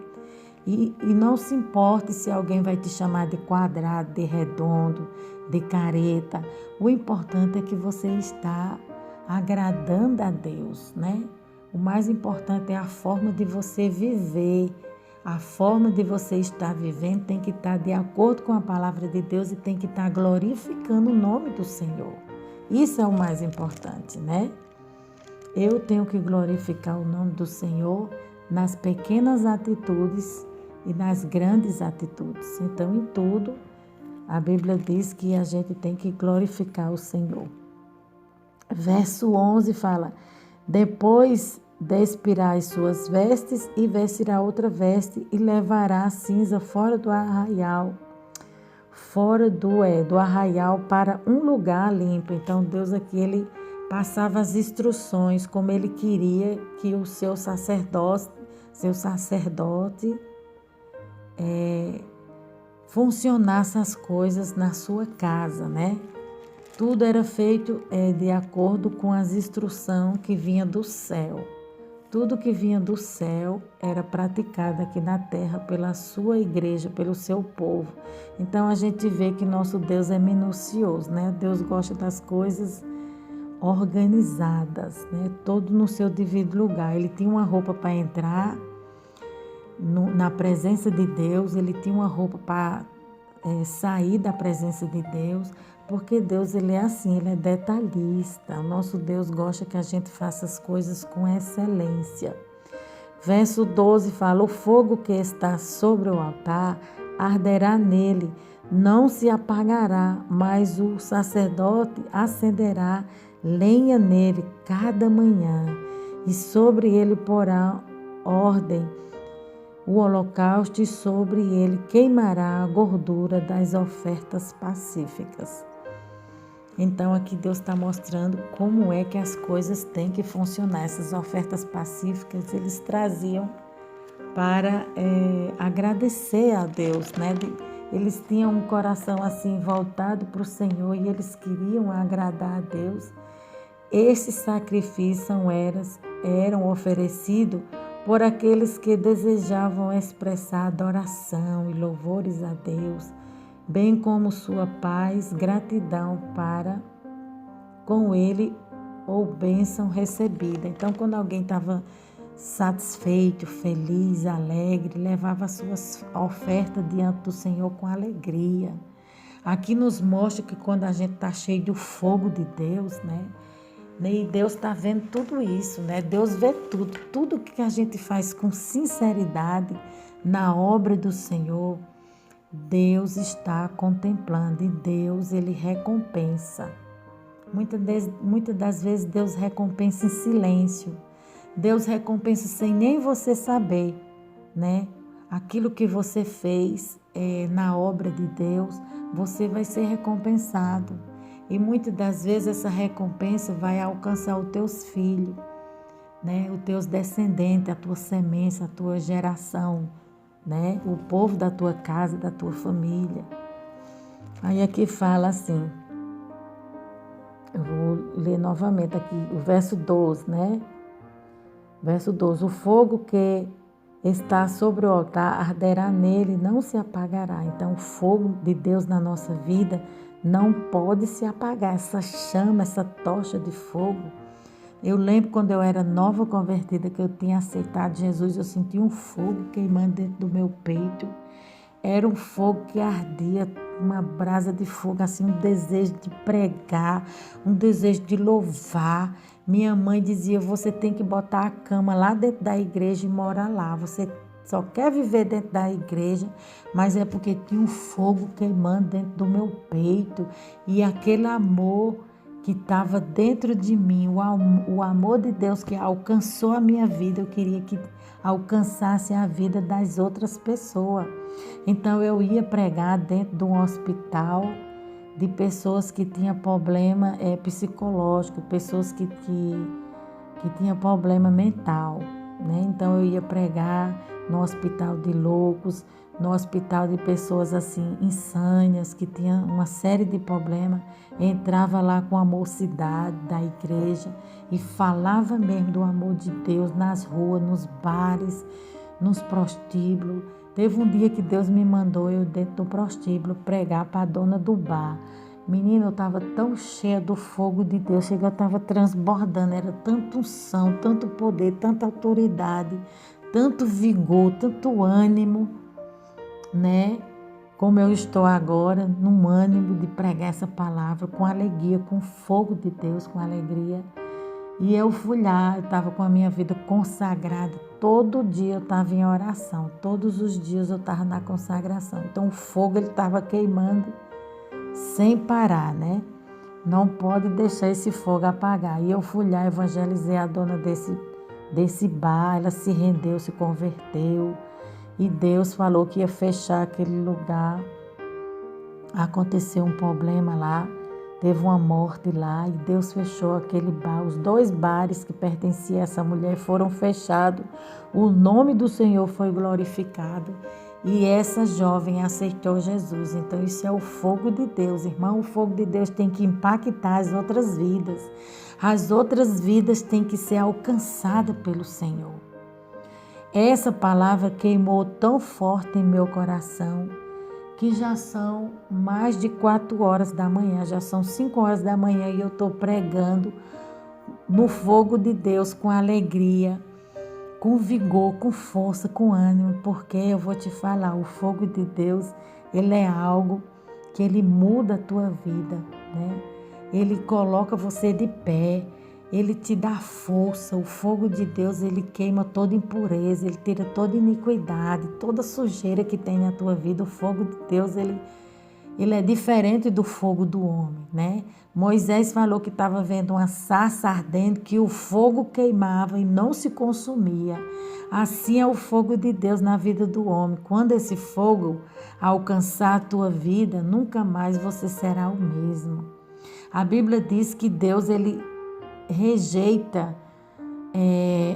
E não se importe se alguém vai te chamar de quadrado, de redondo, de careta. O importante é que você está agradando a Deus, né? O mais importante é a forma de você viver. A forma de você estar vivendo tem que estar de acordo com a palavra de Deus e tem que estar glorificando o nome do Senhor. Isso é o mais importante, né? Eu tenho que glorificar o nome do Senhor nas pequenas atitudes e nas grandes atitudes. Então, em tudo, a Bíblia diz que a gente tem que glorificar o Senhor. Verso 11 fala: depois despirá as suas vestes e vestirá outra veste e levará a cinza fora do arraial, do arraial para um lugar limpo. Então Deus aqui, ele passava as instruções como ele queria que o seu sacerdote funcionasse as coisas na sua casa, né? Tudo era feito de acordo com as instruções que vinha do céu. Tudo que vinha do céu era praticado aqui na terra pela sua igreja, pelo seu povo. Então a gente vê que nosso Deus é minucioso, né? Deus gosta das coisas organizadas, né? Todo no seu devido lugar. Ele tinha uma roupa para entrar na presença de Deus, ele tinha uma roupa para sair da presença de Deus, porque Deus, ele é assim, ele é detalhista. O nosso Deus gosta que a gente faça as coisas com excelência. Verso 12 fala: o fogo que está sobre o altar arderá nele, não se apagará, mas o sacerdote acenderá lenha nele cada manhã, e sobre ele porá ordem o holocausto, e sobre ele queimará a gordura das ofertas pacíficas. Então aqui Deus está mostrando como é que as coisas têm que funcionar. Essas ofertas pacíficas eles traziam para agradecer a Deus, né? Eles tinham um coração assim voltado para o Senhor e eles queriam agradar a Deus. Esses sacrifícios eram oferecidos por aqueles que desejavam expressar adoração e louvores a Deus, bem como sua paz, gratidão para com ele ou bênção recebida. Então, quando alguém estava satisfeito, feliz, alegre, levava as suas ofertas diante do Senhor com alegria. Aqui nos mostra que quando a gente está cheio do fogo de Deus, né? E Deus está vendo tudo isso, né? Deus vê tudo que a gente faz com sinceridade na obra do Senhor, Deus está contemplando e Deus, ele recompensa. Muitas das vezes Deus recompensa em silêncio. Deus recompensa sem nem você saber, né? Aquilo que você fez na obra de Deus, você vai ser recompensado. E muitas das vezes essa recompensa vai alcançar os teus filhos, né? Os teus descendentes, a tua semente, a tua geração, né? O povo da tua casa, da tua família. Aí aqui fala assim, eu vou ler novamente aqui, o verso 12, né? Verso 12, o fogo que está sobre o altar arderá nele, não se apagará. Então, o fogo de Deus na nossa vida não pode se apagar, essa chama, essa tocha de fogo. Eu lembro quando eu era nova convertida, que eu tinha aceitado Jesus, eu senti um fogo queimando dentro do meu peito. Era um fogo que ardia, uma brasa de fogo, assim, um desejo de pregar, um desejo de louvar. Minha mãe dizia, você tem que botar a cama lá dentro da igreja e morar lá. Você só quer viver dentro da igreja, mas é porque tinha um fogo queimando dentro do meu peito. E aquele amor que estava dentro de mim, o amor de Deus que alcançou a minha vida, eu queria que alcançasse a vida das outras pessoas. Então eu ia pregar dentro de um hospital de pessoas que tinham problema psicológico, pessoas que tinham problema mental, né? Então eu ia pregar no hospital de loucos, no hospital de pessoas assim insânias, que tinham uma série de problemas. Entrava lá com a mocidade da igreja e falava mesmo do amor de Deus nas ruas, nos bares, nos prostíbulos. Teve um dia que Deus me mandou eu dentro do prostíbulo pregar para a dona do bar. Menina, eu estava tão cheia do fogo de Deus, chega, eu estava transbordando, era tanta unção, tanto poder, tanta autoridade, tanto vigor, tanto ânimo, né? Como eu estou agora, num ânimo de pregar essa palavra com alegria, com fogo de Deus, com alegria. E eu fui lá, eu estava com a minha vida consagrada, todo dia eu estava em oração, todos os dias eu estava na consagração. Então o fogo ele estava queimando sem parar, né? Não pode deixar esse fogo apagar. E eu fui lá, evangelizei a dona desse bar, ela se rendeu, se converteu. E Deus falou que ia fechar aquele lugar. Aconteceu um problema lá, teve uma morte lá e Deus fechou aquele bar. Os 2 bares que pertenciam a essa mulher foram fechados. O nome do Senhor foi glorificado. E essa jovem aceitou Jesus. Então isso é o fogo de Deus, irmão. O fogo de Deus tem que impactar as outras vidas. As outras vidas têm que ser alcançadas pelo Senhor. Essa palavra queimou tão forte em meu coração que já são mais de 4 horas da manhã, já são 5 horas da manhã e eu estou pregando no fogo de Deus com alegria, com vigor, com força, com ânimo, porque eu vou te falar, o fogo de Deus, ele é algo que ele muda a tua vida, né? Ele coloca você de pé, ele te dá força. O fogo de Deus, ele queima toda impureza, ele tira toda iniquidade, toda sujeira que tem na tua vida. O fogo de Deus, ele é diferente do fogo do homem, né? Moisés falou que estava vendo uma sarça ardendo, que o fogo queimava e não se consumia. Assim é o fogo de Deus na vida do homem. Quando esse fogo alcançar a tua vida, nunca mais você será o mesmo. A Bíblia diz que Deus, ele rejeita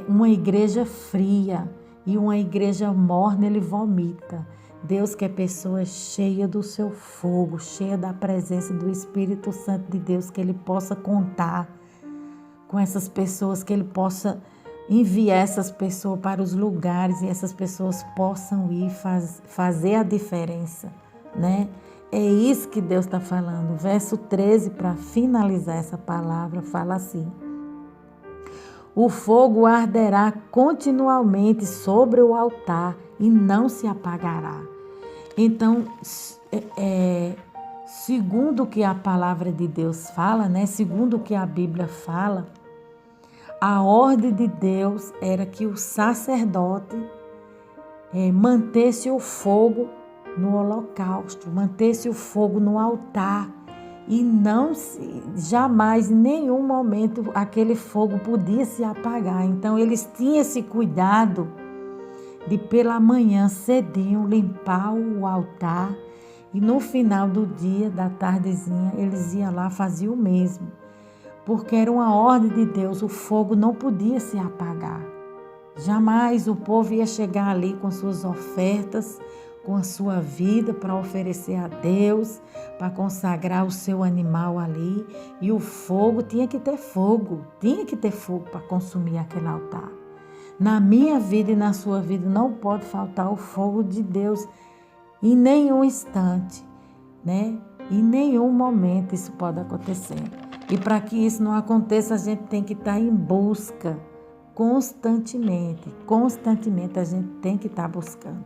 uma igreja fria e uma igreja morna ele vomita. Deus quer pessoas cheias do seu fogo, cheia da presença do Espírito Santo de Deus, que ele possa contar com essas pessoas, que ele possa enviar essas pessoas para os lugares e essas pessoas possam ir fazer a diferença, né? É isso que Deus está falando. Verso 13, para finalizar essa palavra, fala assim: o fogo arderá continuamente sobre o altar e não se apagará. Então, segundo o que a palavra de Deus fala, né? Segundo o que a Bíblia fala, a ordem de Deus era que o sacerdote mantesse o fogo no holocausto, mantesse o fogo no altar. E jamais, em nenhum momento, aquele fogo podia se apagar. Então, eles tinham esse cuidado de pela manhã cedinho limpar o altar e no final do dia, da tardezinha, eles iam lá fazer o mesmo. Porque era uma ordem de Deus, o fogo não podia se apagar. Jamais o povo ia chegar ali com suas ofertas, com a sua vida para oferecer a Deus, para consagrar o seu animal ali. E o fogo tinha que ter fogo para consumir aquele altar. Na minha vida e na sua vida não pode faltar o fogo de Deus em nenhum instante, né? Em nenhum momento isso pode acontecer. E para que isso não aconteça, a gente tem que estar em busca constantemente a gente tem que estar buscando.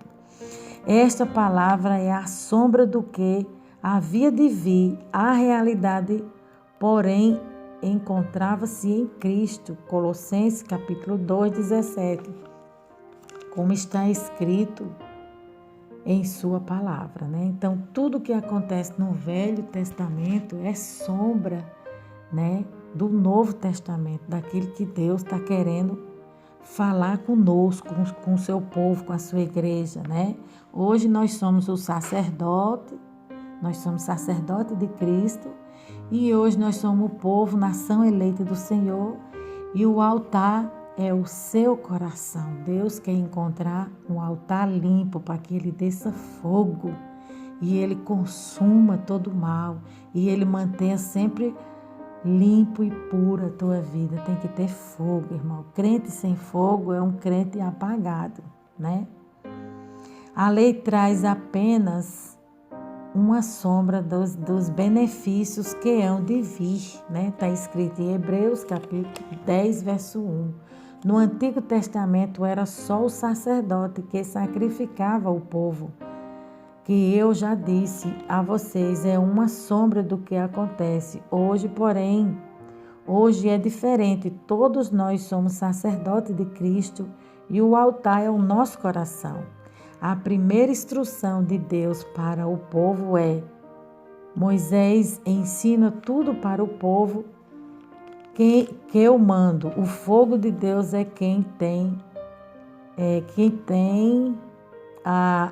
Esta palavra é a sombra do que havia de vir, a realidade, porém, encontrava-se em Cristo. Colossenses capítulo 2, 17. Como está escrito em sua palavra, né? Então, tudo que acontece no Velho Testamento é sombra, né, do Novo Testamento, daquilo que Deus está querendo falar conosco, com o seu povo, com a sua igreja, né? Hoje nós somos o sacerdote, de Cristo, e hoje nós somos o povo, nação eleita do Senhor, e o altar é o seu coração. Deus quer encontrar um altar limpo para que ele desça fogo e ele consuma todo o mal e ele mantenha sempre limpo e pura a tua vida. Tem que ter fogo, irmão. Crente sem fogo é um crente apagado, né? A lei traz apenas uma sombra dos benefícios que hão de vir, né? Está escrito em Hebreus capítulo 10, verso 1. No Antigo Testamento era só o sacerdote que sacrificava o povo, que eu já disse a vocês, é uma sombra do que acontece. Hoje, porém, hoje é diferente. Todos nós somos sacerdotes de Cristo e o altar é o nosso coração. A primeira instrução de Deus para o povo é: Moisés ensina tudo para o povo que eu mando. O fogo de Deus é quem tem a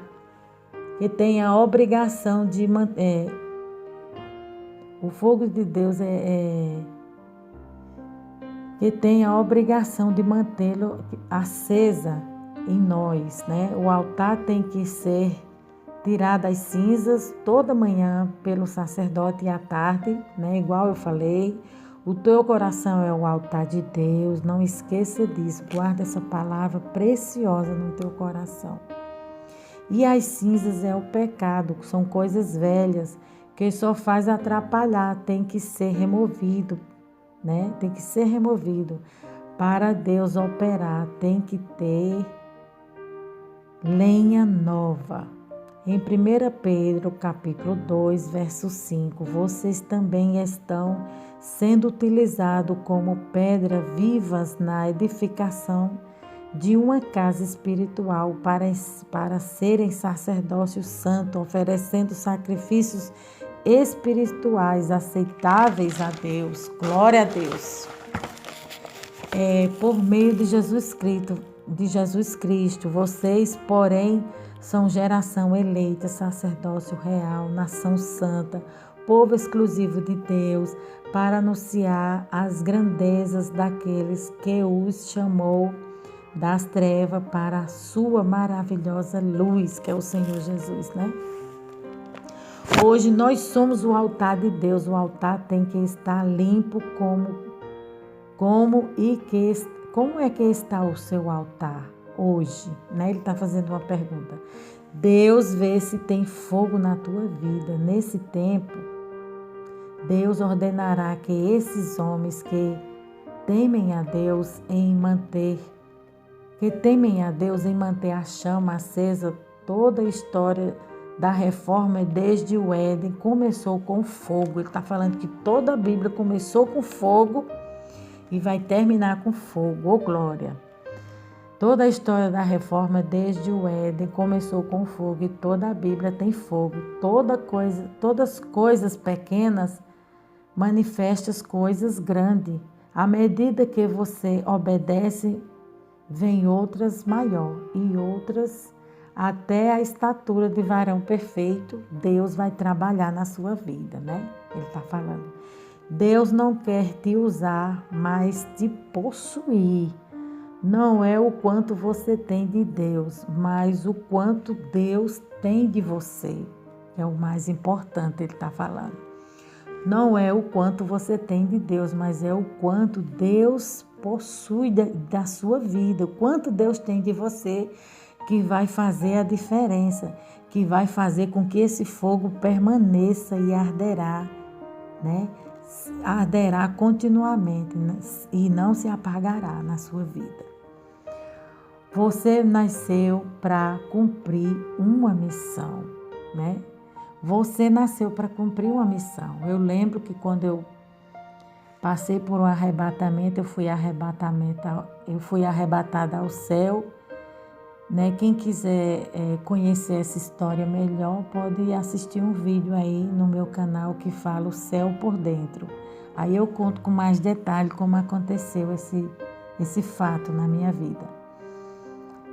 obrigação de manter. O fogo de Deus que tem a obrigação de mantê-lo acesa em nós, né? O altar tem que ser tirado as cinzas toda manhã pelo sacerdote e à tarde, né? Igual eu falei, o teu coração é o altar de Deus, não esqueça disso, guarda essa palavra preciosa no teu coração. E as cinzas é o pecado, são coisas velhas que só faz atrapalhar, tem que ser removido, né? Tem que ser removido. Para Deus operar, tem que ter lenha nova. Em 1 Pedro, capítulo 2, verso 5, vocês também estão sendo utilizados como pedras vivas na edificação de uma casa espiritual para serem sacerdócio santo, oferecendo sacrifícios espirituais aceitáveis a Deus. Glória a Deus. Por meio de Jesus Cristo, vocês, porém, são geração eleita, sacerdócio real, nação santa, povo exclusivo de Deus, para anunciar as grandezas daqueles que os chamou das trevas para a sua maravilhosa luz, que é o Senhor Jesus, né? Hoje nós somos o altar de Deus. O altar tem que estar limpo como é que está o seu altar hoje, né? Ele está fazendo uma pergunta. Deus vê se tem fogo na tua vida. Nesse tempo, Deus ordenará que esses homens que temem a Deus em manter a chama acesa. Toda a história da reforma desde o Éden começou com fogo. Ele está falando que toda a Bíblia começou com fogo e vai terminar com fogo. Oh, glória! Toda a história da reforma desde o Éden começou com fogo e toda a Bíblia tem fogo. Todas coisas pequenas manifestam coisas grandes. À medida que você obedece, vem outras maior e outras até a estatura de varão perfeito. Deus vai trabalhar na sua vida, né? Ele está falando. Deus não quer te usar, mas te possuir. Não é o quanto você tem de Deus, mas o quanto Deus tem de você. É o mais importante, ele está falando. Não é o quanto você tem de Deus, mas é o quanto Deus possui da sua vida, o quanto Deus tem de você, que vai fazer a diferença, que vai fazer com que esse fogo permaneça e arderá, né? Arderá continuamente, né? E não se apagará na sua vida. Você nasceu para cumprir uma missão, né? Você nasceu para cumprir uma missão. Eu lembro que quando eu passei por um arrebatamento, eu fui arrebatada ao céu, né? Quem quiser conhecer essa história melhor, pode assistir um vídeo aí no meu canal que fala o céu por dentro. Aí eu conto com mais detalhe como aconteceu esse fato na minha vida.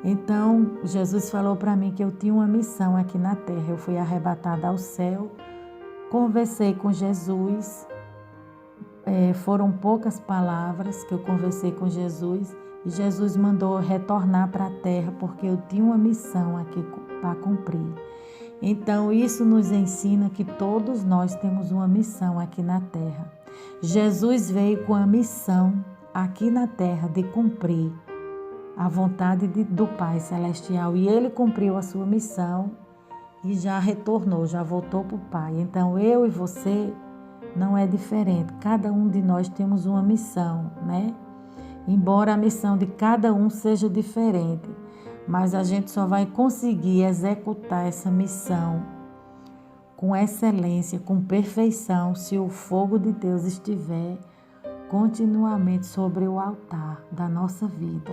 Então, Jesus falou para mim que eu tinha uma missão aqui na terra. Eu fui arrebatada ao céu, conversei com Jesus. Foram poucas palavras que eu conversei com Jesus e Jesus mandou retornar para a terra porque eu tinha uma missão aqui para cumprir. Então, isso nos ensina que todos nós temos uma missão aqui na terra. Jesus veio com a missão aqui na terra de cumprir a vontade do Pai Celestial e Ele cumpriu a sua missão e já retornou, já voltou para o Pai. Então eu e você não é diferente. Cada um de nós temos uma missão, né? Embora a missão de cada um seja diferente, mas a gente só vai conseguir executar essa missão com excelência, com perfeição, se o fogo de Deus estiver continuamente sobre o altar da nossa vida.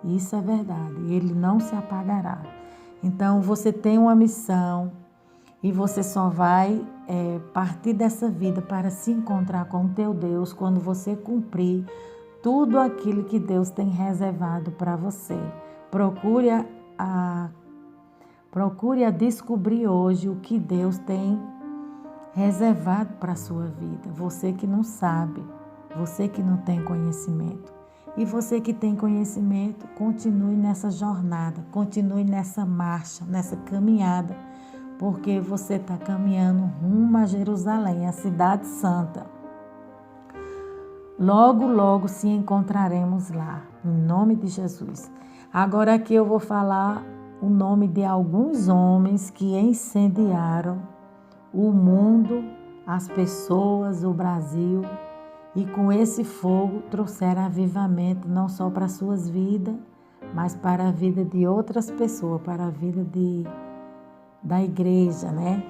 Isso é verdade, ele não se apagará. Então você tem uma missão e você só vai partir dessa vida para se encontrar com o teu Deus quando você cumprir tudo aquilo que Deus tem reservado para você. Procure a descobrir hoje o que Deus tem reservado para a sua vida. Você que não sabe, você que não tem conhecimento. E você que tem conhecimento, continue nessa jornada, continue nessa marcha, nessa caminhada, porque você está caminhando rumo a Jerusalém, a cidade santa. Logo, logo se encontraremos lá, em nome de Jesus. Agora aqui eu vou falar o nome de alguns homens que incendiaram o mundo, as pessoas, o Brasil, e com esse fogo trouxeram avivamento não só para as suas vidas, mas para a vida de outras pessoas, para a vida da igreja, né?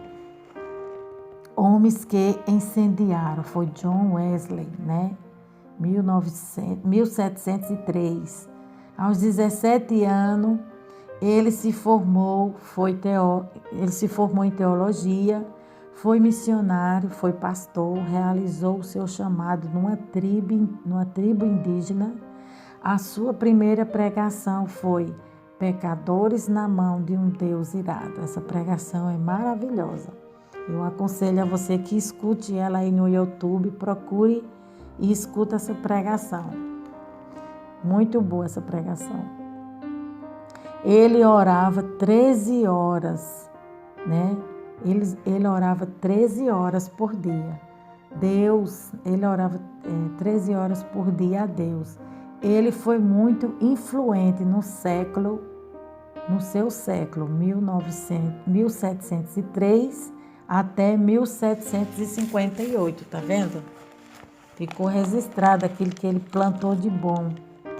Homens que incendiaram, foi John Wesley, né? 1703. Aos 17 anos, ele se formou em teologia, foi missionário, foi pastor, realizou o seu chamado numa tribo indígena. A sua primeira pregação foi Pecadores na mão de um Deus irado. Essa pregação é maravilhosa. Eu aconselho a você que escute ela aí no YouTube, procure e escuta essa pregação. Muito boa essa pregação. Ele orava 13 horas, né? Ele orava 13 horas por dia. Ele orava 13 horas por dia a Deus. Ele foi muito influente no seu século, 1703 até 1758, tá vendo? Ficou registrado aquilo que ele plantou de bom,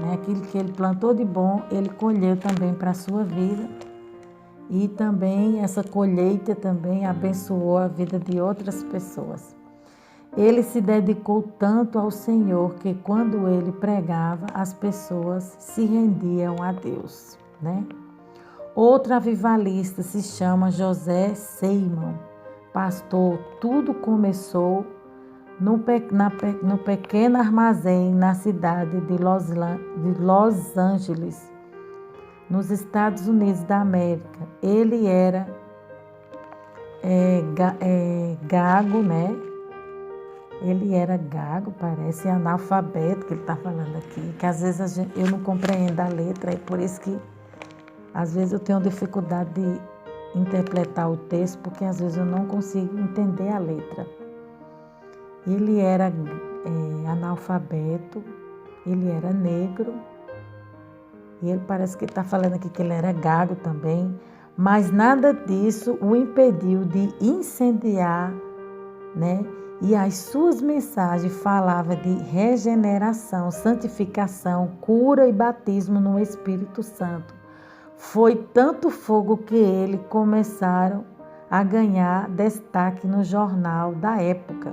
né? Aquilo que ele plantou de bom, ele colheu também para a sua vida. E também essa colheita também abençoou a vida de outras pessoas. Ele se dedicou tanto ao Senhor que quando ele pregava, as pessoas se rendiam a Deus, né? Outro avivalista se chama José Seymour. Pastor, tudo começou no pequeno armazém na cidade de Los Angeles, nos Estados Unidos da América. Ele era gago, né? Ele era gago, parece analfabeto, que ele está falando aqui, que às vezes eu não compreendo a letra, é por isso que às vezes eu tenho dificuldade de interpretar o texto, porque às vezes eu não consigo entender a letra. Ele era analfabeto, ele era negro, e ele parece que está falando aqui que ele era gago também, mas nada disso o impediu de incendiar, né? E as suas mensagens falavam de regeneração, santificação, cura e batismo no Espírito Santo. Foi tanto fogo que eles começaram a ganhar destaque no jornal da época.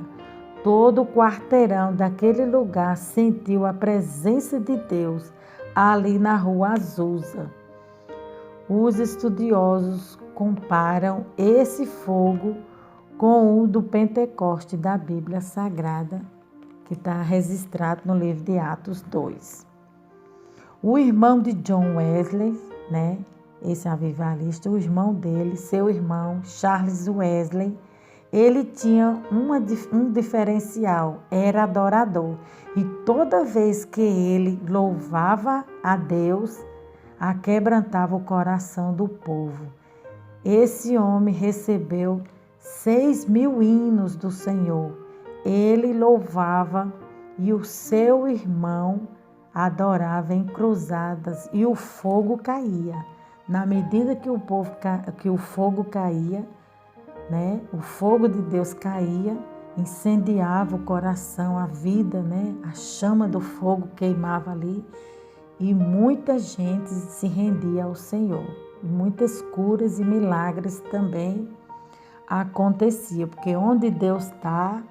Todo o quarteirão daquele lugar sentiu a presença de Deus ali na Rua Azusa. Os estudiosos comparam esse fogo com o do Pentecoste da Bíblia Sagrada, que está registrado no livro de Atos 2. O irmão de John Wesley, né, esse avivalista, o irmão dele, seu irmão Charles Wesley, ele tinha um diferencial, era adorador. E toda vez que ele louvava a Deus, aquebrantava o coração do povo. Esse homem recebeu 6.000 hinos do Senhor. Ele louvava e o seu irmão adorava em cruzadas e o fogo caía. na medida que que o fogo caía, né? O fogo de Deus caía, incendiava o coração, a vida, né? A chama do fogo queimava ali e muita gente se rendia ao Senhor. E muitas curas e milagres também aconteciam, porque onde Deus está,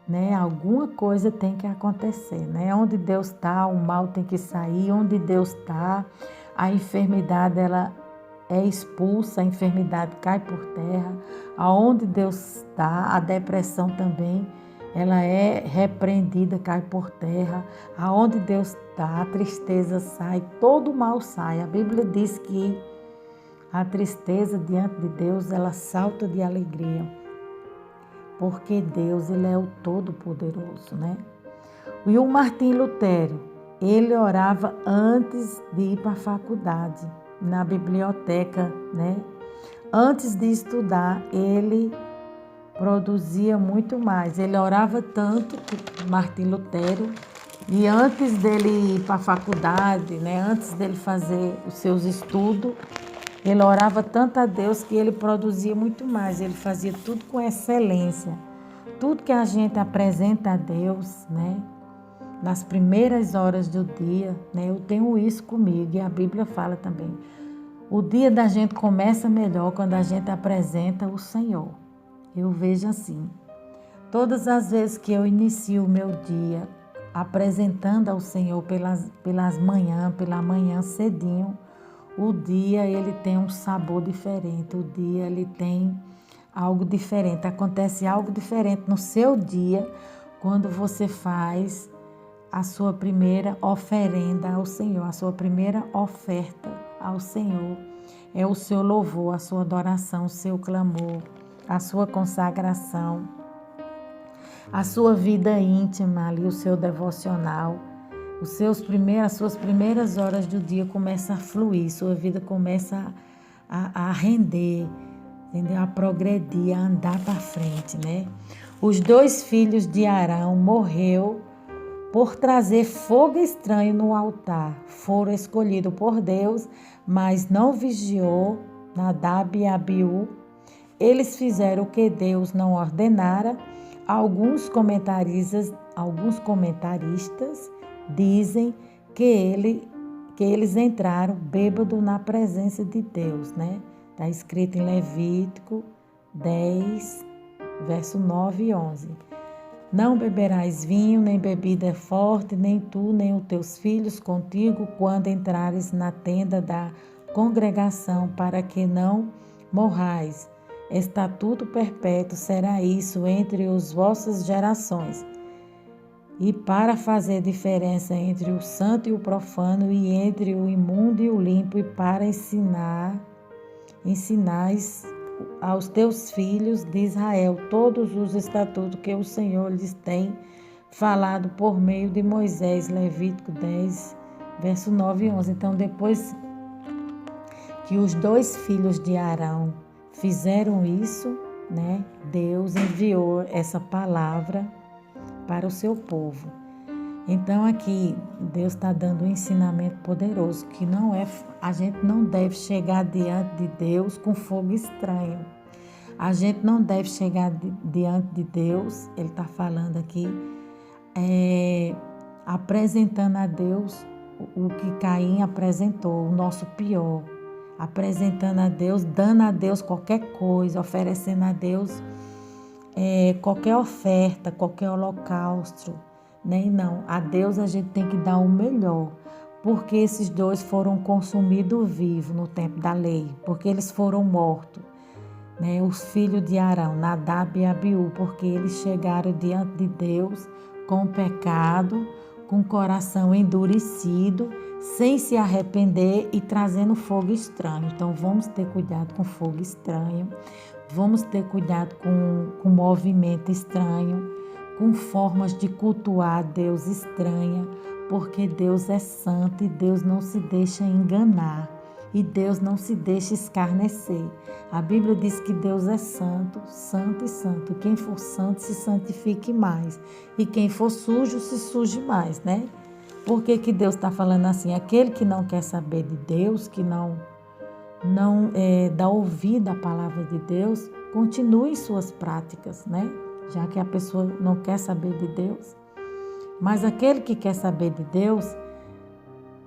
né? Alguma coisa tem que acontecer, né? Onde Deus está, o mal tem que sair. Onde Deus está, a enfermidade ela é expulsa, a enfermidade cai por terra. Aonde Deus está, a depressão também ela é repreendida, cai por terra. Aonde Deus está, a tristeza sai, todo o mal sai. A Bíblia diz que a tristeza diante de Deus ela salta de alegria. Porque Deus, ele é o Todo-Poderoso, né? E o Martim Lutero, ele orava antes de ir para a faculdade, na biblioteca, né? Antes de estudar, ele produzia muito mais. Ele orava tanto, Martim Lutero, e antes dele ir para a faculdade, né? Antes dele fazer os seus estudos, ele orava tanto a Deus que ele produzia muito mais. Ele fazia tudo com excelência. Tudo que a gente apresenta a Deus, né? Nas primeiras horas do dia, né? Eu tenho isso comigo e a Bíblia fala também. O dia da gente começa melhor quando a gente apresenta o Senhor. Eu vejo assim. Todas as vezes que eu inicio o meu dia apresentando ao Senhor pela manhã cedinho, o dia ele tem um sabor diferente, o dia ele tem algo diferente, acontece algo diferente no seu dia quando você faz a sua primeira oferenda ao Senhor, a sua primeira oferta ao Senhor. É o seu louvor, a sua adoração, o seu clamor, a sua consagração, a sua vida íntima ali, o seu devocional. As suas primeiras horas do dia começam a fluir, sua vida começa a render, entendeu? A progredir, a andar para frente, né? Os 2 filhos de Arão morreu por trazer fogo estranho no altar. Foram escolhidos por Deus, mas não vigiou Nadab e Abiú. Eles fizeram o que Deus não ordenara. Alguns comentaristas dizem que eles entraram bêbados na presença de Deus, né? Está escrito em Levítico 10, verso 9 e 11. Não beberás vinho, nem bebida forte, nem tu, nem os teus filhos contigo, quando entrares na tenda da congregação, para que não morrais. Estatuto perpétuo será isso entre as vossas gerações. E para fazer diferença entre o santo e o profano, e entre o imundo e o limpo, e para ensinais aos teus filhos de Israel todos os estatutos que o Senhor lhes tem falado por meio de Moisés. Levítico 10, verso 9 e 11. Então, depois que os 2 filhos de Arão fizeram isso, né? Deus enviou essa palavra para o seu povo. Então aqui Deus está dando um ensinamento poderoso, que a gente não deve chegar diante de Deus com fogo estranho. A gente não deve chegar diante de Deus, ele está falando aqui, apresentando a Deus o que Caim apresentou, o nosso pior. Apresentando a Deus, dando a Deus qualquer coisa, oferecendo a Deus qualquer oferta, qualquer holocausto. Nem não. A Deus a gente tem que dar o melhor, porque esses 2 foram consumidos vivos no tempo da lei, porque eles foram mortos, né? Os filhos de Arão, Nadab e Abiú, porque eles chegaram diante de Deus com pecado, com o coração endurecido, sem se arrepender e trazendo fogo estranho. Então vamos ter cuidado com fogo estranho, vamos ter cuidado com movimento estranho, com formas de cultuar Deus estranha, porque Deus é santo e Deus não se deixa enganar e Deus não se deixa escarnecer. A Bíblia diz que Deus é santo, santo e santo. Quem for santo se santifique mais e quem for sujo se suje mais, né? Por que Deus está falando assim? Aquele que não quer saber de Deus, que não não dá ouvido à palavra de Deus, continue suas práticas, né? Já que a pessoa não quer saber de Deus. Mas aquele que quer saber de Deus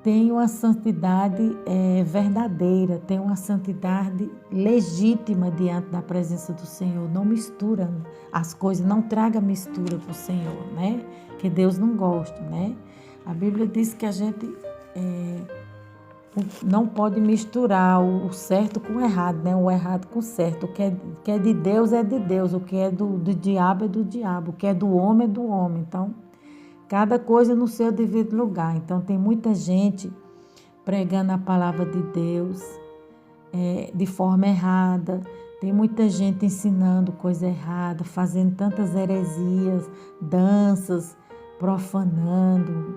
tem uma santidade verdadeira, tem uma santidade legítima diante da presença do Senhor. Não mistura as coisas, não traga mistura para o Senhor, né? Que Deus não gosta, né? A Bíblia diz que a gente não pode misturar o certo com o errado, né? O errado com o certo. O que é de Deus é de Deus, o que é do diabo é do diabo, o que é do homem é do homem. Então, cada coisa no seu devido lugar. Então, tem muita gente pregando a palavra de Deus de forma errada. Tem muita gente ensinando coisa errada, fazendo tantas heresias, danças, profanando,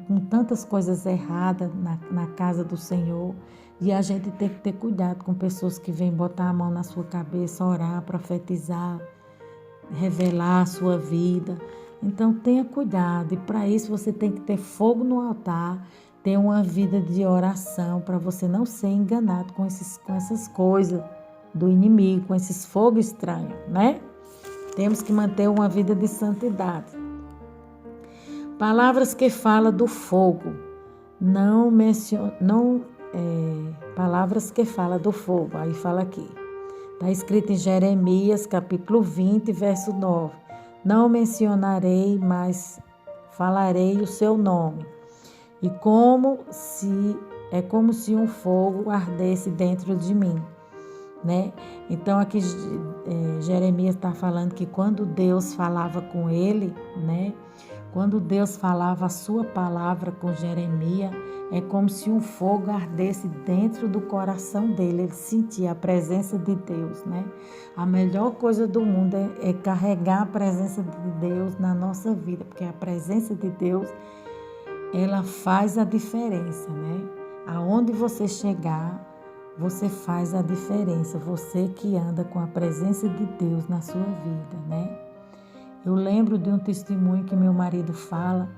com tantas coisas erradas na casa do Senhor. E a gente tem que ter cuidado com pessoas que vêm botar a mão na sua cabeça, orar, profetizar, revelar a sua vida. Então tenha cuidado, e para isso você tem que ter fogo no altar, ter uma vida de oração para você não ser enganado com essas coisas do inimigo, com esses fogos estranhos, né? Temos que manter uma vida de santidade. Palavras que falam do fogo, palavras que falam do fogo, aí fala aqui, está escrito em Jeremias capítulo 20, verso 9, não mencionarei, mas falarei o seu nome, e como se um fogo ardesse dentro de mim, né? Então aqui Jeremias está falando que quando Deus falava com ele, né? Quando Deus falava a sua palavra com Jeremias, é como se um fogo ardesse dentro do coração dele. Ele sentia a presença de Deus, né? A melhor coisa do mundo é carregar a presença de Deus na nossa vida, porque a presença de Deus, ela faz a diferença, né? Aonde você chegar, você faz a diferença. Você que anda com a presença de Deus na sua vida, né? Eu lembro de um testemunho que meu marido fala,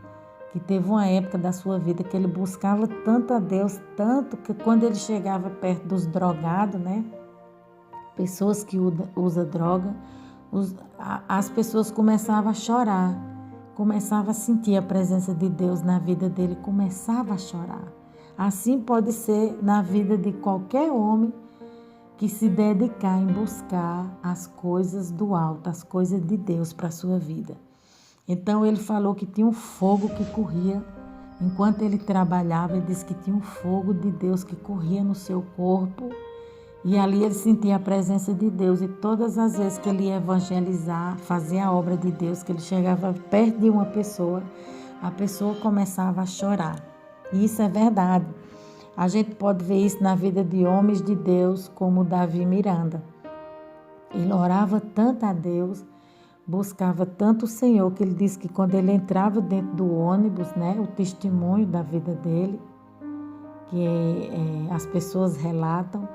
que teve uma época da sua vida que ele buscava tanto a Deus, tanto que quando ele chegava perto dos drogados, né? Pessoas que usam droga, as pessoas começavam a chorar, começavam a sentir a presença de Deus na vida dele, começava a chorar. Assim pode ser na vida de qualquer homem que se dedicar em buscar as coisas do alto, as coisas de Deus para a sua vida. Então ele falou que tinha um fogo que corria, enquanto ele trabalhava, ele disse que tinha um fogo de Deus que corria no seu corpo, e ali ele sentia a presença de Deus, e todas as vezes que ele ia evangelizar, fazer a obra de Deus, que ele chegava perto de uma pessoa, a pessoa começava a chorar. E isso é verdade. A gente pode ver isso na vida de homens de Deus, como Davi Miranda. Ele orava tanto a Deus, buscava tanto o Senhor, que ele disse que quando ele entrava dentro do ônibus, né, o testemunho da vida dele, que as pessoas relatam,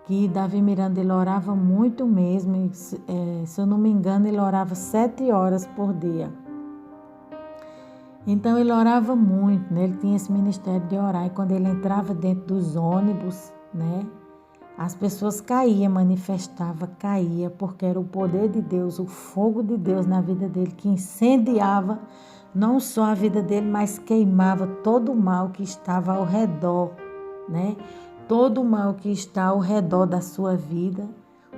que Davi Miranda ele orava muito mesmo, se eu não me engano, ele orava 7 horas por dia. Então ele orava muito, né? Ele tinha esse ministério de orar, e quando ele entrava dentro dos ônibus, né, as pessoas caíam, caía, porque era o poder de Deus, o fogo de Deus na vida dele, que incendiava não só a vida dele, mas queimava todo o mal que estava ao redor, né? Todo o mal que está ao redor da sua vida,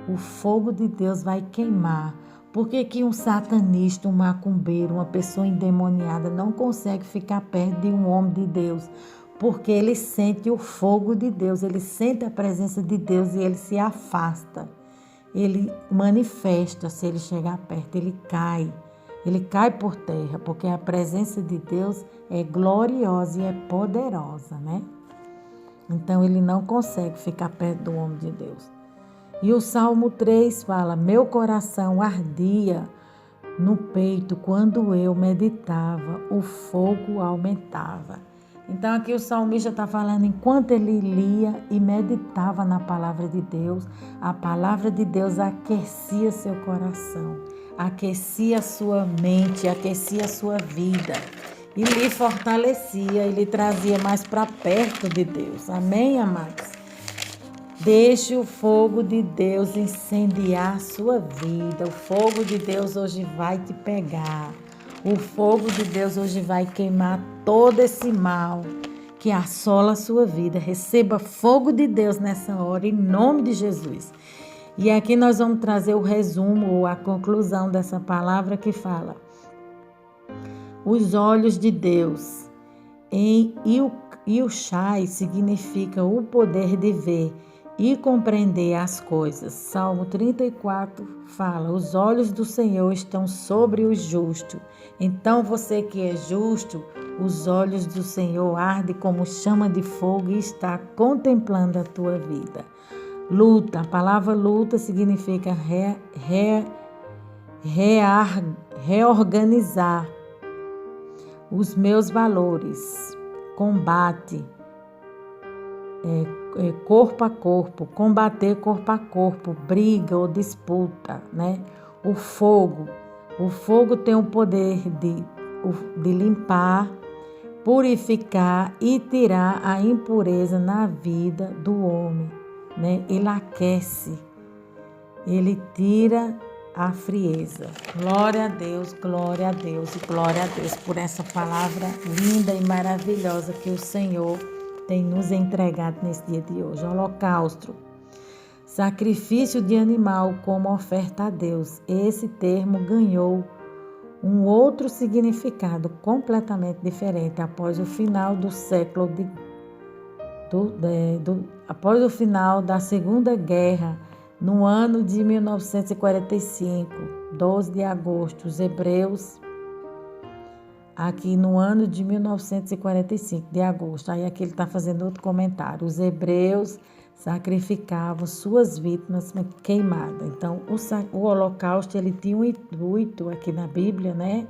o fogo de Deus vai queimar. Por que um satanista, um macumbeiro, uma pessoa endemoniada não consegue ficar perto de um homem de Deus? Porque ele sente o fogo de Deus, ele sente a presença de Deus e ele se afasta. Ele manifesta, se ele chegar perto, ele cai por terra, porque a presença de Deus é gloriosa e é poderosa, né? Então ele não consegue ficar perto do homem de Deus. E o Salmo 3 fala, meu coração ardia no peito quando eu meditava, o fogo aumentava. Então aqui o salmista está falando, enquanto ele lia e meditava na palavra de Deus, a palavra de Deus aquecia seu coração, aquecia sua mente, aquecia sua vida e lhe fortalecia e lhe trazia mais para perto de Deus. Amém, amados? Deixe o fogo de Deus incendiar a sua vida. O fogo de Deus hoje vai te pegar. O fogo de Deus hoje vai queimar todo esse mal que assola a sua vida. Receba fogo de Deus nessa hora, em nome de Jesus. E aqui nós vamos trazer o resumo ou a conclusão dessa palavra que fala: os olhos de Deus. E o Shai significa o poder de ver e compreender as coisas. Salmo 34 fala: os olhos do Senhor estão sobre os justos. Então você que é justo, os olhos do Senhor ardem como chama de fogo e está contemplando a tua vida. Luta, a palavra luta significa reorganizar os meus valores. Combate, corpo a corpo, combater corpo a corpo, briga ou disputa, né? O fogo tem o poder de limpar, purificar e tirar a impureza na vida do homem, né? Ele aquece, ele tira a frieza. Glória a Deus e glória a Deus por essa palavra linda e maravilhosa que o Senhor tem nos entregado nesse dia de hoje. Holocausto, sacrifício de animal como oferta a Deus. Esse termo ganhou um outro significado completamente diferente após o final do século após o final da Segunda Guerra. No ano de 1945, 12 de agosto, os hebreus, aqui no ano de 1945, de agosto, aí aqui ele está fazendo outro comentário, os hebreus sacrificavam suas vítimas queimadas. Então, o holocausto, ele tinha um intuito aqui na Bíblia, né,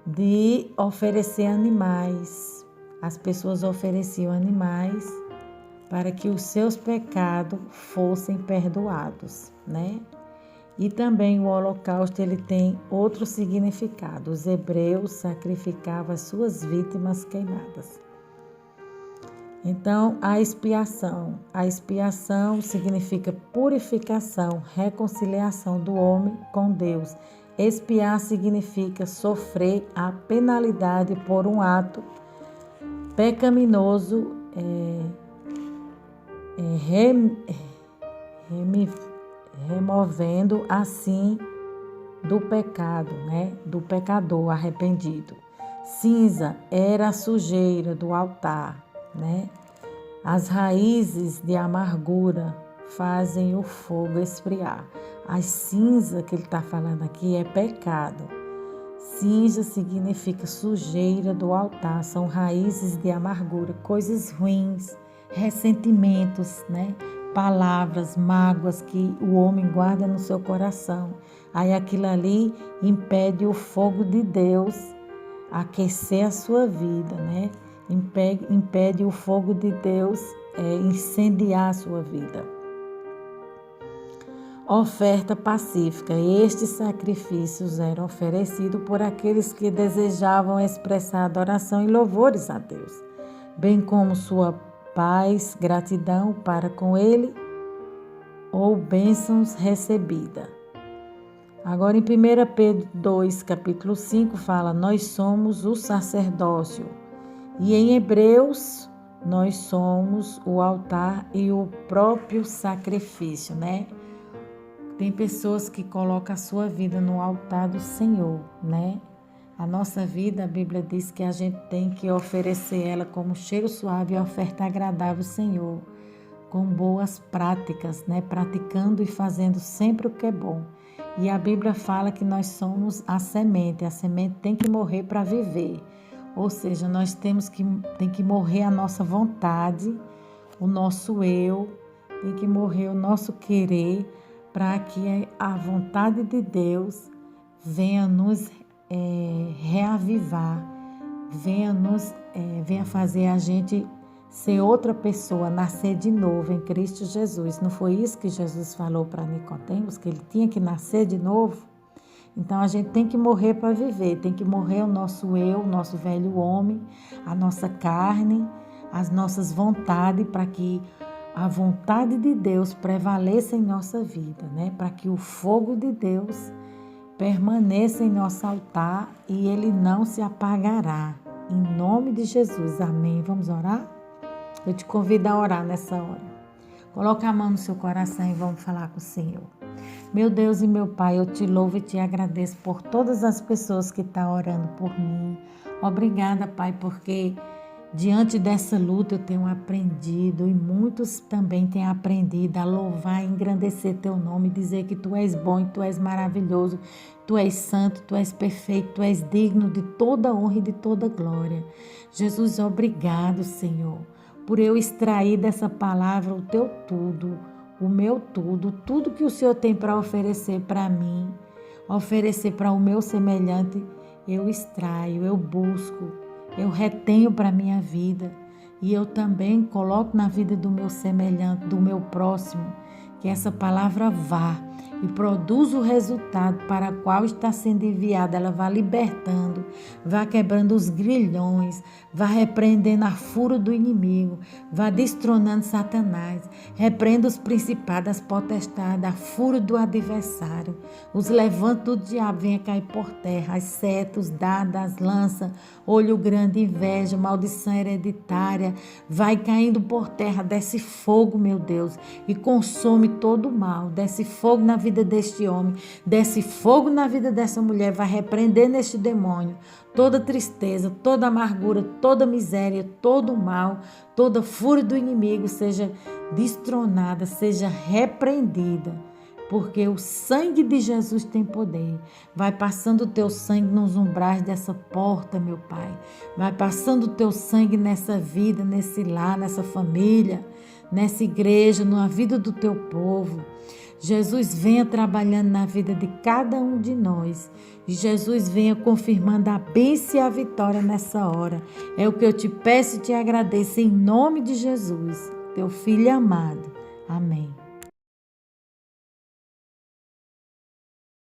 de oferecer animais. As pessoas ofereciam animais para que os seus pecados fossem perdoados, né? E também o holocausto, ele tem outro significado. Os hebreus sacrificavam as suas vítimas queimadas. Então, a expiação significa purificação, reconciliação do homem com Deus. Expiar significa sofrer a penalidade por um ato pecaminoso, removendo assim do pecado, né? Do pecador arrependido. Cinza era a sujeira do altar, né? As raízes de amargura fazem o fogo esfriar. A cinza que ele está falando aqui é pecado. Cinza significa sujeira do altar, são raízes de amargura, coisas ruins, ressentimentos, né? Palavras, mágoas que o homem guarda no seu coração. Aí aquilo ali impede o fogo de Deus aquecer a sua vida, né? Impede o fogo de Deus incendiar a sua vida. Oferta pacífica. Estes sacrifícios eram oferecidos por aqueles que desejavam expressar adoração e louvores a Deus, bem como sua paz, gratidão para com Ele ou bênçãos recebidas. Agora em 1 Pedro 2, capítulo 5, fala: nós somos o sacerdócio. E em Hebreus, nós somos o altar e o próprio sacrifício, né? Tem pessoas que colocam a sua vida no altar do Senhor, né? A nossa vida, a Bíblia diz que a gente tem que oferecer ela como cheiro suave e oferta agradável ao Senhor, com boas práticas, né? Praticando e fazendo sempre o que é bom. E a Bíblia fala que nós somos a semente tem que morrer para viver. Ou seja, nós tem que morrer a nossa vontade, o nosso eu, tem que morrer o nosso querer, para que a vontade de Deus venha nos reavivar, venha fazer a gente ser outra pessoa, nascer de novo em Cristo Jesus. Não foi isso que Jesus falou para Nicodemos, que ele tinha que nascer de novo? Então a gente tem que morrer para viver, tem que morrer o nosso eu, o nosso velho homem, a nossa carne, as nossas vontades, para que a vontade de Deus prevaleça em nossa vida, né? Para que o fogo de Deus permaneça em nosso altar e ele não se apagará. Em nome de Jesus, amém. Vamos orar? Eu te convido a orar nessa hora. Coloca a mão no seu coração e vamos falar com o Senhor. Meu Deus e meu Pai, eu te louvo e te agradeço por todas as pessoas que estão orando por mim. Obrigada, Pai, porque diante dessa luta eu tenho aprendido e muitos também têm aprendido a louvar e engrandecer teu nome, dizer que tu és bom e tu és maravilhoso, tu és santo, tu és perfeito, tu és digno de toda honra e de toda glória. Jesus, obrigado, Senhor, por eu extrair dessa palavra o teu tudo, o meu tudo, tudo que o Senhor tem para oferecer para mim, oferecer para o meu semelhante, eu extraio, eu busco, eu retenho para a minha vida e eu também coloco na vida do meu semelhante, do meu próximo, que essa palavra vá e produza o resultado para o qual está sendo enviada. Ela vá libertando, vá quebrando os grilhões, vá repreendendo a fúria do inimigo, vá destronando Satanás, repreenda os principados, as potestades, a fúria do adversário, os levantos do diabo venha cair por terra, as setas, os dados, as lanças, olho grande, inveja, maldição hereditária, vai caindo por terra, desce fogo, meu Deus, e consome todo o mal, desce fogo na vida deste homem, desce fogo na vida dessa mulher, vai repreender neste demônio toda tristeza, toda amargura, toda miséria, todo o mal, toda fúria do inimigo seja destronada, seja repreendida, porque o sangue de Jesus tem poder. Vai passando o teu sangue nos umbrais dessa porta, meu Pai. Vai passando o teu sangue nessa vida, nesse lar, nessa família, nessa igreja, na vida do teu povo. Jesus venha trabalhando na vida de cada um de nós. E Jesus venha confirmando a bênção e a vitória nessa hora. É o que eu te peço e te agradeço em nome de Jesus, teu Filho amado. Amém.